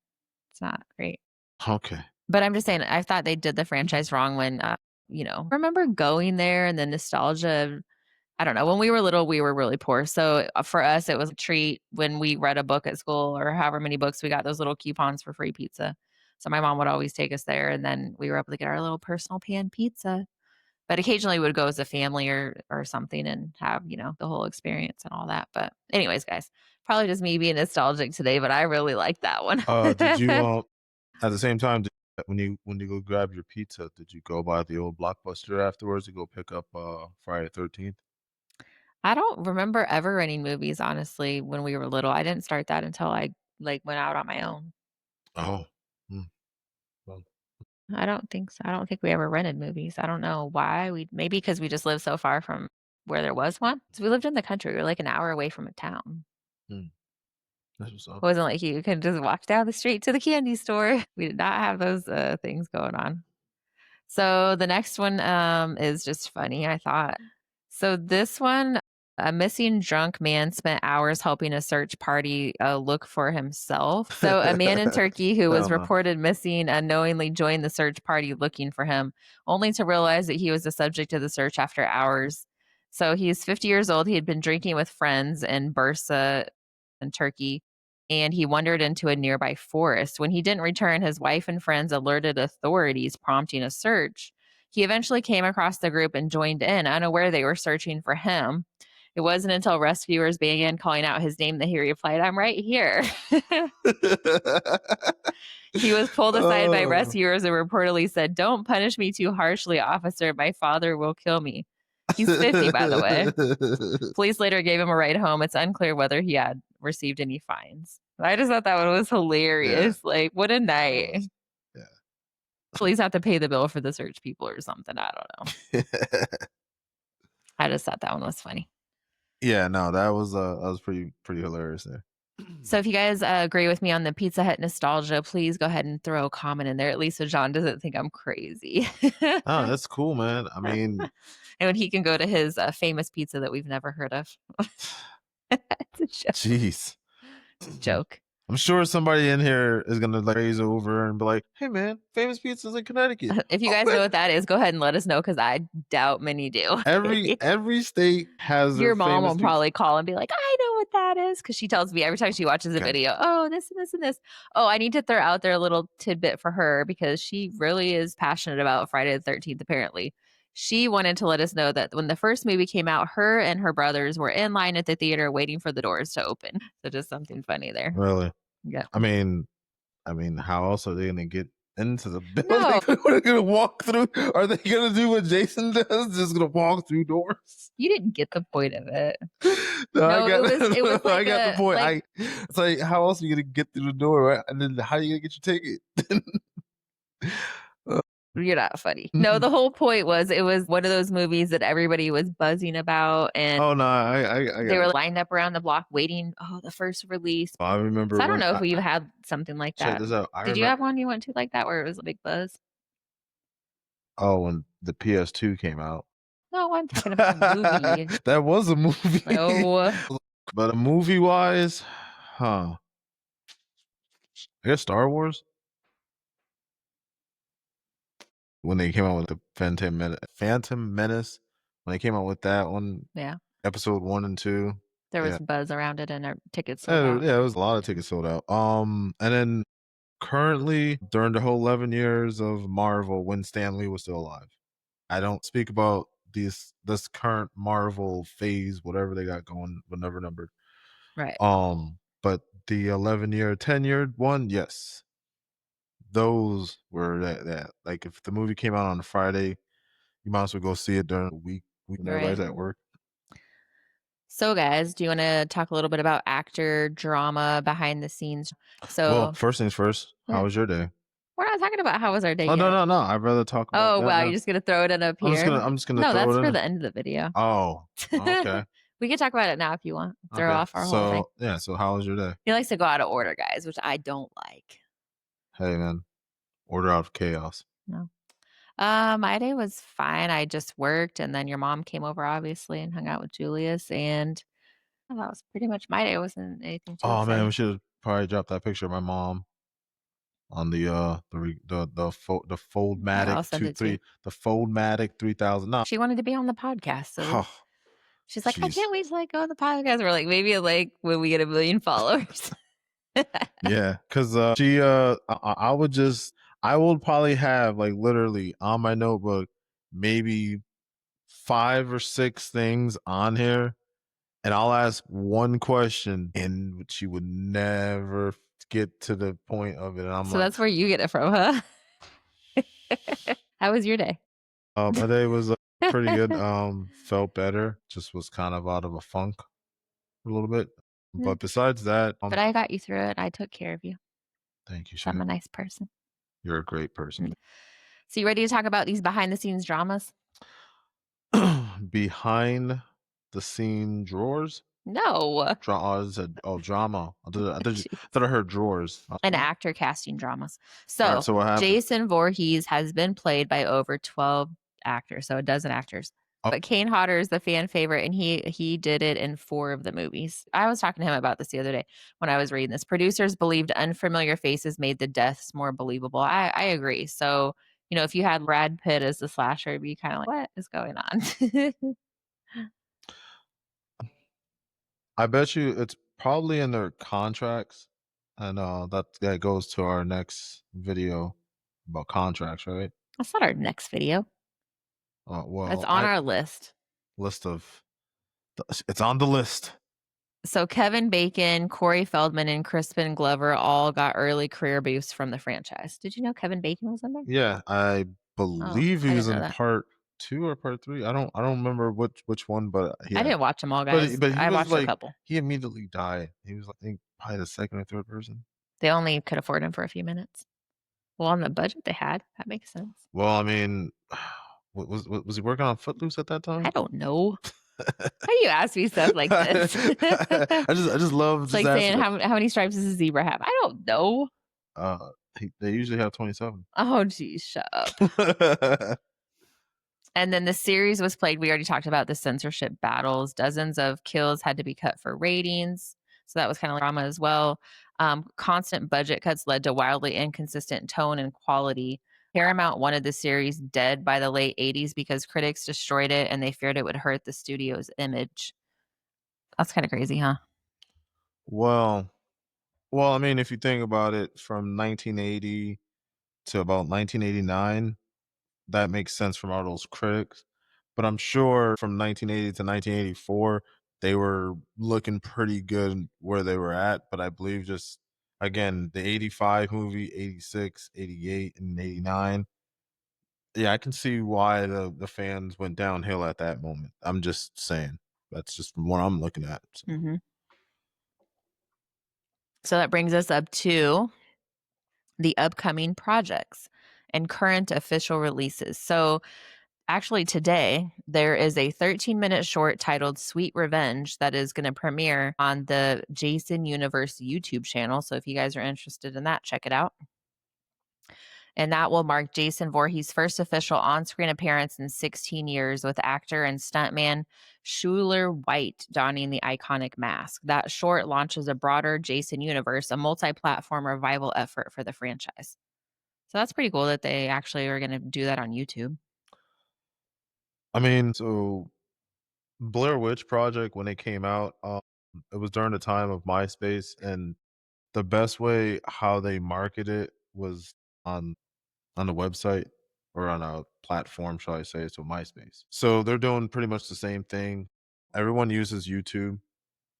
It's not great. Okay. But I'm just saying, I thought they did the franchise wrong when, remember going there and the nostalgia of I don't know, when we were little, we were really poor, so, for us, it was a treat when we read a book at school or however many books, we got those little coupons for free pizza. So my mom would always take us there, and then we were able to get our little personal pan pizza. But occasionally, we would go as a family or something and have, the whole experience and all that, but anyways, guys, probably just me being nostalgic today, but I really like that one. Did you at the same time when you go grab your pizza, did you go by the old Blockbuster afterwards to go pick up Friday the 13th? I don't remember ever renting movies, honestly, when we were little. I didn't start that until I, like, went out on my own. Oh. Hmm, well, I don't think so. I don't think we ever rented movies. I don't know why. We maybe because we just lived so far from where there was one. So we lived in the country. We were like an hour away from a town. hmm, that's what's It up. wasn't like you could just walk down the street to the candy store. We did not have those things going on. So the next one is just funny, I thought. So this one, a missing drunk man spent hours helping a search party look for himself. So a man in Turkey who was Hell no. reported missing unknowingly joined the search party looking for him, only to realize that he was the subject of the search after hours. So he's 50 years old. He had been drinking with friends in Bursa in Turkey, and he wandered into a nearby forest. When he didn't return, his wife and friends alerted authorities, prompting a search. He eventually came across the group and joined in, unaware they were searching for him. It wasn't until rescuers began calling out his name that he replied, "I'm right here." He was pulled aside by Oh. rescuers and reportedly said, "Don't punish me too harshly, officer. My father will kill me." He's 50, by the way. Police later gave him a ride home. It's unclear whether he had received any fines. I just thought that one was Yeah, hilarious. Like, what a it night. was. Yeah. Police have to pay the bill for the search people or something. I don't know. I just thought that one was funny. Yeah, no, that was pretty hilarious there. So if you guys agree with me on the Pizza Hut nostalgia, please go ahead and throw a comment in there, at least so John doesn't think I'm crazy. Oh, that's cool, man. I mean, And when he can go to his famous pizza that we've never heard of. It's a joke. jeez. Joke. I'm sure somebody in here is gonna like raise over and be like, "Hey, man, famous pizzas in Connecticut." If you guys know what that is, go ahead and let us know because I doubt many do. Every state has their Your mom famous will pizza. probably call and be like, "I know what that is," because she tells me every time she watches a Okay, video, "Oh, this and this and this." Oh, I need to throw out there a little tidbit for her because she really is passionate about Friday the 13th, apparently. She wanted to let us know that when the first movie came out, her and her brothers were in line at the theater waiting for the doors to open. So just something funny there. really. Yeah. I mean, how else are they gonna get into the building? No, Are they gonna walk through? Are they gonna do what Jason does? Just gonna walk through doors? you didn't get the point of it. No, I No, got it was I like got the a point. like It's like how else are you gonna get through the door, right? And then how are you gonna get your ticket? Uh, you're not funny. No, the whole point was it was one of those movies that everybody was buzzing about and oh no, I they got were it. lined up around the block waiting, oh, the first release. I remember So I don't when know if we've had something like check that. this out. I Did you remember have one you went to like that where it was a big buzz? when the PS2 came out. No, I'm talking about a movie. That was a movie. No. But a movie wise, huh? I guess Star Wars when they came out with the Phantom Menace when they came out with that one, Yeah. episode 1 and 2. There Yeah, was buzz around it and our tickets sold out. yeah, it was a lot of tickets sold out. And then currently during the whole 11 years of Marvel, when Stan Lee was still alive, I don't speak about this current Marvel phase, whatever they got going, whatever numbered. Right. But the 11-year, 10-year one, yes, those were that. Like if the movie came out on a Friday, you might as well go see it during the week when Right. everybody's at work. So guys, do you want to talk a little bit about actor drama behind the scenes? Well, So first things first, how yeah, was your day? we're not talking about how was our day Oh no, yet. no, no. I'd rather talk about Oh that wow, you're now. just gonna throw it in up here. I'm just gonna No, throw that's it for in. the end of the video. Oh, okay. We can talk about it now if you want. Throw Okay. off our whole thing. So yeah, so how was your day? He likes to go out of order, guys, which I don't like. Hey man, order out of chaos. No. My day was fine. I just worked and then your mom came over obviously and hung out with Julius and that was pretty much my day. It wasn't anything too Oh man, we exciting. should have probably dropped that picture of my mom on the Yeah, Foldmatic I'll send two it to you. three the Foldmatic 3000. No, She wanted to be on the podcast, so oh, she's like, I jeez, can't wait to like go on the podcast. We're like, maybe like when we get 1 million followers. yeah, because I would just I would probably have like literally on my notebook maybe 5 or 6 things on here, and I'll ask one question, and she would never get to the point of it. And I'm So like, that's where you get it from, huh? How was your day? my day was pretty good. Felt better. Just was kind of out of a funk a little bit. Yeah. But besides that, But I got you through it. I took care of you. thank you, So I'm Shay. a nice person. You're a great person. So you ready to talk about these behind the scenes dramas? Behind the scene drawers. No. Drama. Jeez. I thought I heard drawers. And actor casting dramas. All right, So so what happened? Jason Voorhees has been played by over 12 actors, so a dozen actors. Oh. But Kane Hodder is the fan favorite, and he did it in 4 of the movies. I was talking to him about this the other day when I was reading this. Producers believed unfamiliar faces made the deaths more believable. I agree. So, if you had Brad Pitt as the slasher, it'd be kind of like, what is going on? I bet you it's probably in their contracts, and, that goes to our next video about contracts, right? That's not our next video. That's Well, on I our list. list of it's on the list. So Kevin Bacon, Corey Feldman, and Crispin Glover all got early career boosts from the franchise. Did you know Kevin Bacon was in there? Yeah, I Oh, believe he I was didn't know in that. part 2 or part 3. I don't remember which one, but I yeah. didn't watch them all, But guys. but he I was watched a like couple. he immediately died. He was, I think, probably the 2nd or 3rd person. They only could afford him for a few minutes. Well, on the budget they had, that makes sense. Well, I mean, was he working on Footloose at that I time? don't know. How you ask me stuff like this? I just love It's just like saying asking it. how many stripes does a zebra have? I don't know. They usually have 27. Oh, geez, shut up. And then the series was played. We already talked about the censorship battles. Dozens of kills had to be cut for ratings. So that was kind of like drama as well. Constant budget cuts led to wildly inconsistent tone and quality. Paramount wanted the series dead by the late 80s because critics destroyed it and they feared it would hurt the studio's image. That's kind of crazy, huh? Well, I mean, if you think about it, from 1980 to about 1989, that makes sense from all those critics. But I'm sure from 1980 to 1984, they were looking pretty good where they were at. But I believe just again, the 85 movie, 86, 88, and 89. Yeah, I can see why the fans went downhill at that moment. I'm just saying. That's just from what I'm looking at. So. Hmm. So that brings us up to the upcoming projects and current official releases. So actually, today, there is a 13-minute short titled Sweet Revenge that is going to premiere on the Jason Universe YouTube channel. So if you guys are interested in that, check it out. And that will mark Jason Voorhees' first official on screen appearance in 16 years with actor and stuntman Schuler White donning the iconic mask. That short launches a broader Jason universe, a multi platform revival effort for the franchise. So that's pretty cool that they actually are going to do that on YouTube. I mean, so Blair Witch Project when it came out, it was during the time of MySpace, and the best way how they market it was on the website or on a platform, shall I say, so MySpace. So they're doing pretty much the same thing. Everyone uses YouTube,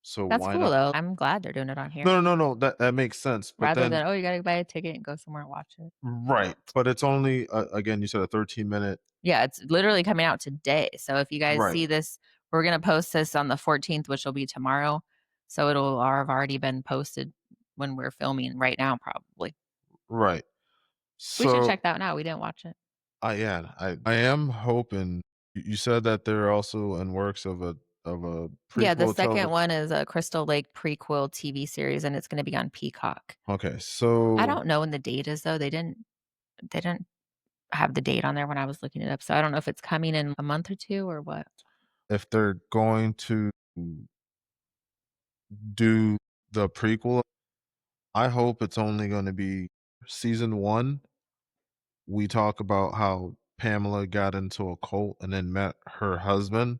so That's why cool not? though. I'm glad they're doing it on here No, no, no, no. That makes sense. But rather then, than, oh, you got to buy a ticket and go somewhere and watch it. right? But it's only again, you said a 13-minute. Yeah, it's literally coming out today. So if you guys Right, see this, we're going to post this on the 14th, which will be tomorrow. So it'll have already been posted when we're filming right now, probably. right. We should So check that one out. We didn't watch it. yeah, I am hoping. You said that they're also in works of a Yeah, the prequel second television. one is a Crystal Lake prequel TV series, and it's going to be on Peacock. Okay, I so don't know when the date is though. They didn't have the date on there when I was looking it up. So I don't know if it's coming in a month or two or what. if they're going to do the prequel, I hope it's only going to be season 1. We talk about how Pamela got into a cult and then met her husband.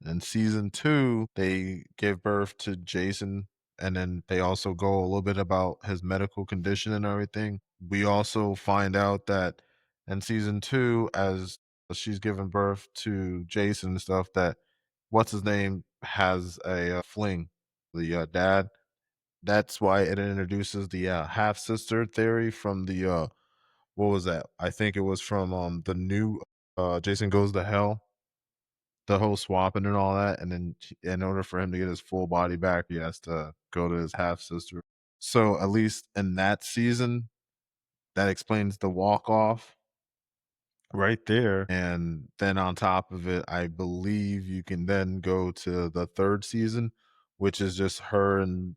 In season 2, they give birth to Jason, and then they also go a little bit about his medical condition and everything. We also find out that in season 2, as she's giving birth to Jason and stuff, that what's his name has a fling, the dad. That's why it introduces the half sister theory from the what was that? I think it was from the new Jason Goes to Hell, the whole swapping and all that, and then in order for him to get his full body back, he has to go to his half sister. So at least in that season, that explains the walk off right there. And then on top of it, I believe you can then go to the 3rd season, which is just her and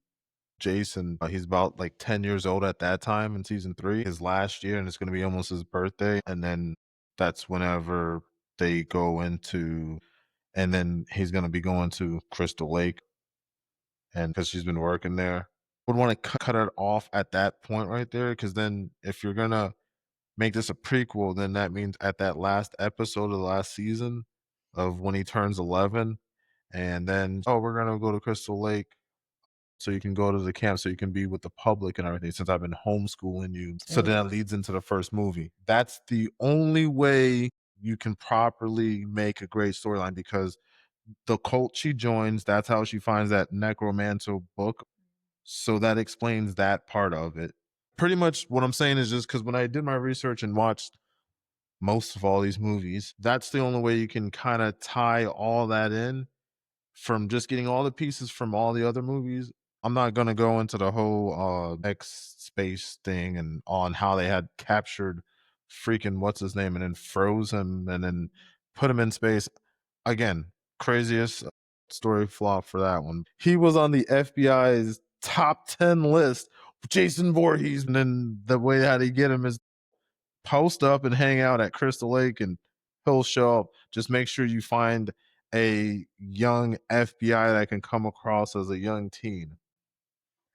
Jason. He's about like 10 years old at that time in season 3, his last year, and it's going to be almost his birthday. And then that's whenever they go into, and then he's gonna be going to Crystal Lake, and because she's been working there. Would wanna cut it off at that point right there, because then if you're gonna make this a prequel, then that means at that last episode of the last season of when he turns 11, And then, oh, we're gonna go to Crystal Lake so you can go to the camp so you can be with the public and everything since I've been homeschooling you. So Ooh. then that leads into the first movie. That's the only way you can properly make a great storyline because the cult she joins, that's how she finds that necromancer book. So that explains that part of it. Pretty much what I'm saying is just because when I did my research and watched most of all these movies, that's the only way you can kind of tie all that in from just getting all the pieces from all the other movies. I'm not gonna go into the whole X space thing and on how they had captured freaking what's his name and then froze him and then put him in space. Again, craziest story flop for that one. He was on the FBI's top 10 list, Jason Voorhees, and then the way how they get him is post up and hang out at Crystal Lake and he'll show up. Just make sure you find a young FBI that can come across as a young teen.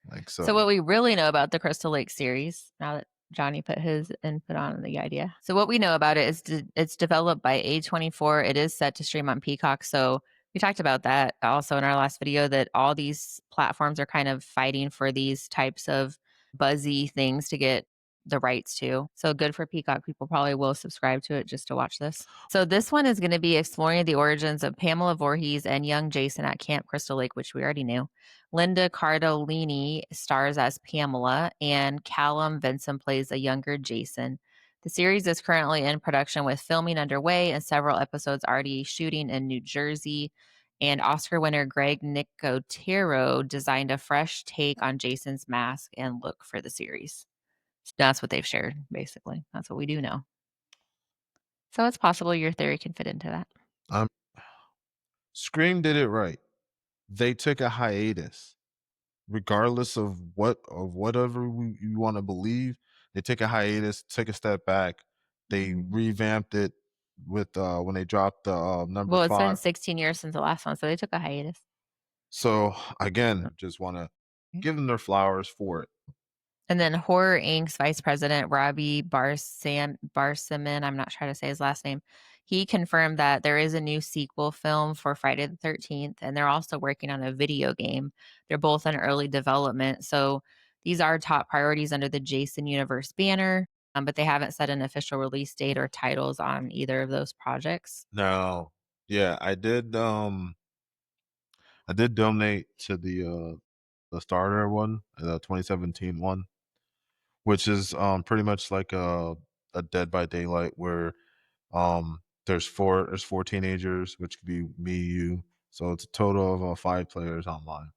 Like So so. what we really know about the Crystal Lake series, now that Johnny put his input on the idea. So what we know about it is it's developed by A24. It is set to stream on Peacock. So we talked about that also in our last video that all these platforms are kind of fighting for these types of buzzy things to get the rights to. So good for Peacock. People probably will subscribe to it just to watch this. So this one is going to be exploring the origins of Pamela Voorhees and young Jason at Camp Crystal Lake, which we already knew. Linda Cardellini stars as Pamela, and Callum Vinson plays a younger Jason. The series is currently in production with filming underway and several episodes already shooting in New Jersey. And Oscar winner Greg Nicotero designed a fresh take on Jason's mask and look for the series. That's what they've shared, basically. That's what we do know. So it's possible your theory can fit into that. Um Scream did it right. They took a hiatus. Regardless of whatever you want to believe, they take a hiatus, take a step back. They Mhm. revamped it with when they dropped the number Well, it's been 5. 16 years since the last one, so they took a hiatus. So again, just want to Mm. give them their flowers for it. And then Horror Inc.'s vice president, Robbie Barsaman, I'm not sure how to say his last name, he confirmed that there is a new sequel film for Friday the 13th, and they're also working on a video game. They're both in early development. So these are top priorities under the Jason Universe banner, but they haven't set an official release date or titles on either of those projects. Now, yeah, I did donate to the starter one, the 2017 one, which is pretty much like a Dead by Daylight where there's four teenagers, which could be me, you. So it's a total of 5 players online.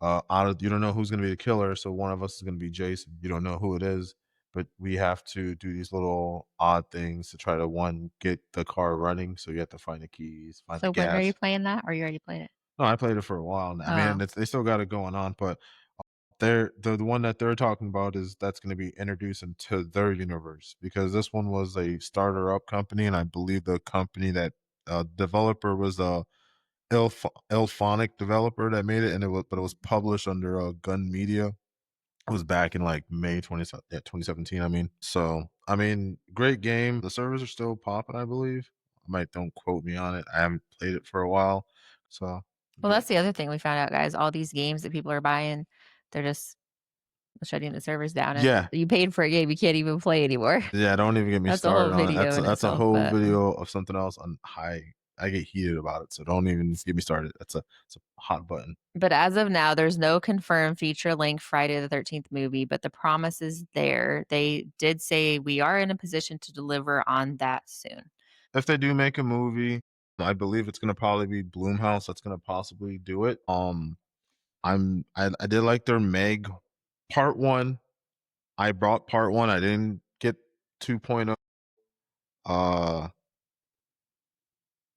Out of you don't know who's gonna be the killer, so one of us is gonna be Jason. You don't know who it is, but we have to do these little odd things to try to one get the car running. So you have to find the keys, find the So when are you gas. playing that, or you already played it? No, I played it for a while now. I mean, Oh, they still got it going on, but the one that they're talking about is that's going to be introduced into their universe because this one was a starter up company, and I believe the company that developer was a Elphonic developer that made it, and it was published under Gun Media. It was back in like May 2017. I mean, so I mean, great game. The servers are still popping, I believe. I might don't quote me on it. I haven't played it for a while, so well, yeah. that's the other thing we found out, guys. All these games that people are buying, they're just shutting the servers down, and Yeah, you paid for a game you can't even play anymore. yeah, don't even get me That's a whole started on it. video in That's a itself, whole but video of something else on high. I get heated about it, so don't even get me started. It's a hot button. as of now, there's no confirmed feature-length Friday the 13th movie, but the promise is there. They did say, "We are in a position to deliver on that soon." If they do make a movie, I believe it's gonna probably be Bloomhouse that's gonna possibly do it. I did like their Meg part one. I brought part one. I didn't get 2.0. Uh,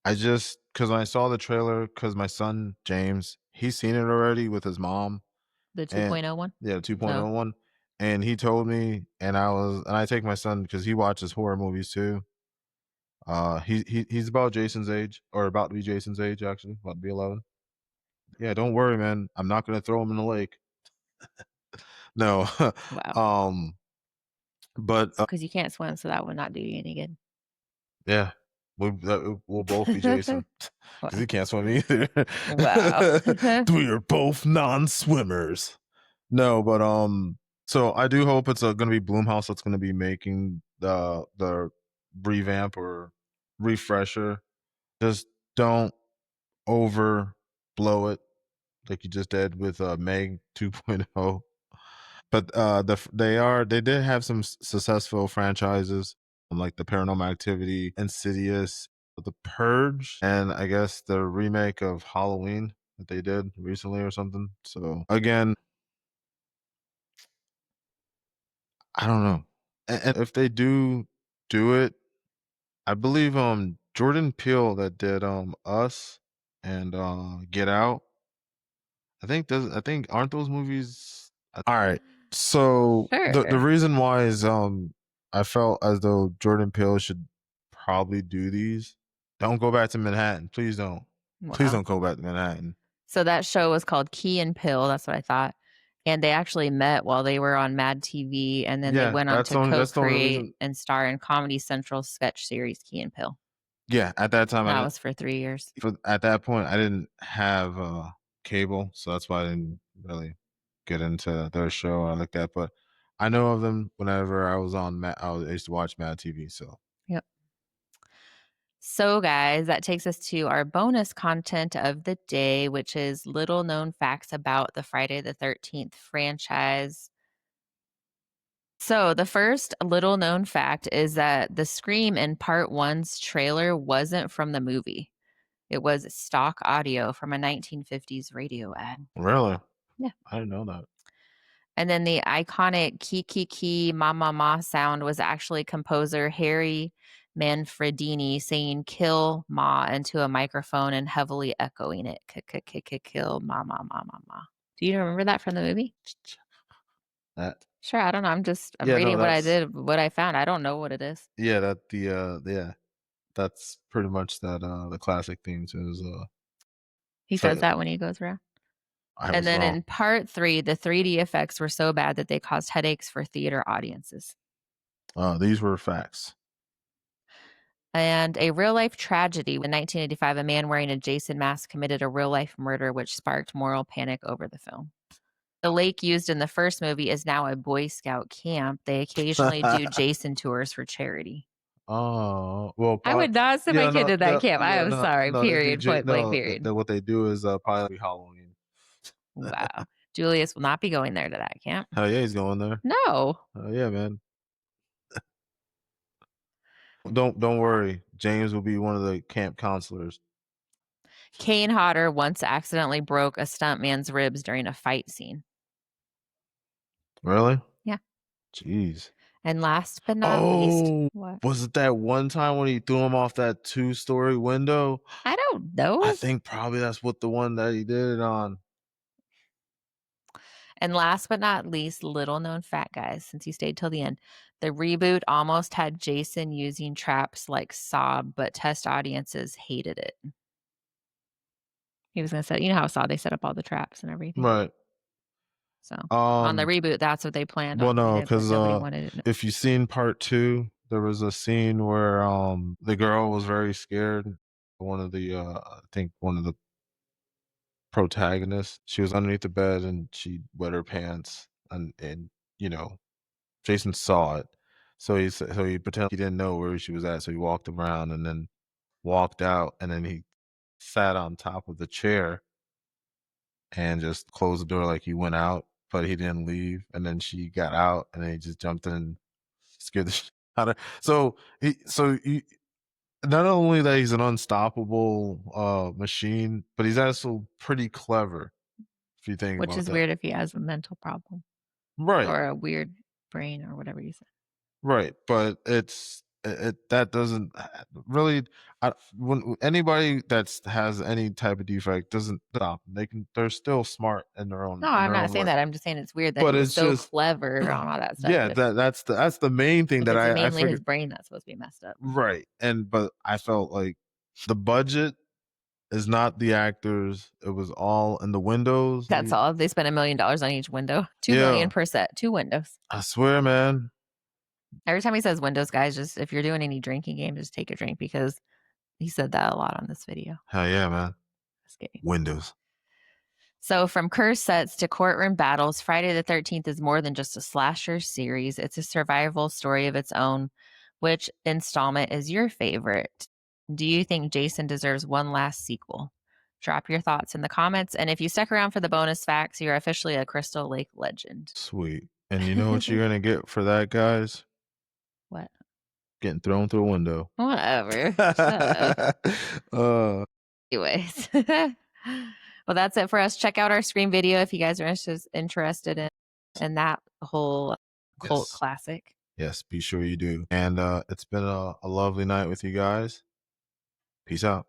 I just because I saw the trailer because my son James he's seen it already with his mom The and 2.0 one? yeah, No. 2.0 one, and he told me, and I take my son because he watches horror movies too. He's about Jason's age or about to be Jason's age actually, about to be 11. Yeah, don't worry, man. I'm not gonna throw him in the lake. No, Wow. um, but Because you can't swim, so that would not do you any good. yeah, We'll both be Jason because Wow. he can't swim either. Wow. We are both non-swimmers. No, but so I do hope it's going to be Bloomhouse that's going to be making the revamp or refresher. Just don't overblow it like you just did with Meg 2.0. But they did have some successful franchises like the Paranormal Activity, Insidious, The Purge, and I guess the remake of Halloween that they did recently or something. So again, I don't know. And if they do it, I believe Jordan Peele that did Us and Get Out. I think aren't those movies all right. So the Sure. reason why is I felt as though Jordan Peele should probably do these. Don't go back to Manhattan. Please don't. Please Wow. don't go back to Manhattan. So that show was called Key and Pill. That's what I thought. And they actually met while they were on Mad TV, and then they Yeah, went on to that's the only co-create reason. and star in Comedy Central's sketch series Key and Pill. Yeah, at that time And I that didn't was for 3 years. at that point I didn't have cable, so that's why I didn't really get into their show I looked at. But I know of them whenever I was on I used to watch Mad TV. So Yep. So, guys, that takes us to our bonus content of the day, which is little known facts about the Friday the 13th franchise. So, the first little known fact is that the scream in part one's trailer wasn't from the movie. It was stock audio from a 1950s radio ad. really, Yeah. I didn't know that. And then the iconic "ki ki ki ma ma ma" sound was actually composer Harry Manfredini saying "kill ma" into a microphone and heavily echoing it. Kill ma ma ma ma ma. Do you remember that from the movie? That Sure, I don't know. I'm yeah, no, reading what I that's did, what I found. I don't know what it is. yeah, that yeah, that's pretty much that the classic theme to his He says so that when he goes around. I And was then wrong. in part 3, the 3D effects were so bad that they caused headaches for theater audiences. These were facts. And a real life tragedy. In 1985, a man wearing a Jason mask committed a real life murder, which sparked moral panic over the film. The lake used in the first movie is now a Boy Scout camp. They occasionally do Jason tours for charity. Oh well, I would not send my yeah, kid no, to that camp. I yeah, am sorry. no, they do Period. Point blank. no, Period. what they do is probably Halloween. Wow. Julius will not be going there to that camp. Hell yeah, he's going there. No. Oh yeah, man. Don't worry, James will be one of the camp counselors. Kane Hodder once accidentally broke a stuntman's ribs during a fight scene. Really? Yeah. Jeez. And last but not least, Oh, what? was it that one time when he threw him off that 2-story window? I don't I know. think probably that's what the one that he did it on. And last but not least, little known fact, guys, since you stayed till the end, the reboot almost had Jason using traps like Saw, but test audiences hated it. He was going to set, you know how Saw, they set up all the traps and everything. Right. So on the reboot, that's what they planned Well, on doing no, it, but because nobody wanted it. if you seen part two, there was a scene where the girl was very scared. One of the I think one of the protagonists, she was underneath the bed and she wet her pants, and you know Jason saw it, so he pretended he didn't know where she was at, so he walked around and then walked out, and then he sat on top of the chair and just closed the door like he went out, but he didn't leave. And then she got out, and then he just jumped in and scared the shit out of her. So he not only that he's an unstoppable machine, but he's also pretty clever if you think Which about is that. weird if he has a mental problem Right, or a weird brain or whatever you said. right. But that doesn't really. When anybody that has any type of defect doesn't stop, they're still smart No, in I'm their not own saying way. that. I'm just saying it's weird that But he was it's so just clever on all that stuff. yeah, But that's the main thing if that it's I mainly his figured. brain that's supposed to be messed up. Right. And but I felt like the budget is not the actors. It was all in the windows. That's all. They spent $1 million on each window. 2 million Yeah. per set, 2 windows. I swear, man. Every time he says windows, guys, just if you're doing any drinking game, just take a drink because He said that a lot on this video. Hell yeah, man. Just kidding. Windows. So, from curse sets to courtroom battles, Friday the 13th is more than just a slasher series. It's a survival story of its own. Which installment is your favorite? Do you think Jason deserves one last sequel? Drop your thoughts in the comments. And if you stuck around for the bonus facts, you're officially a Crystal Lake legend. Sweet. And you know what you're going to get for that, guys? What? Getting thrown through a window. Whatever. Shut up. Anyways. Well, that's it for us. Check out our Scream video if you guys are interested in that whole cult Yes. classic. Yes, be sure you do. And it's been a lovely night with you guys. Peace out.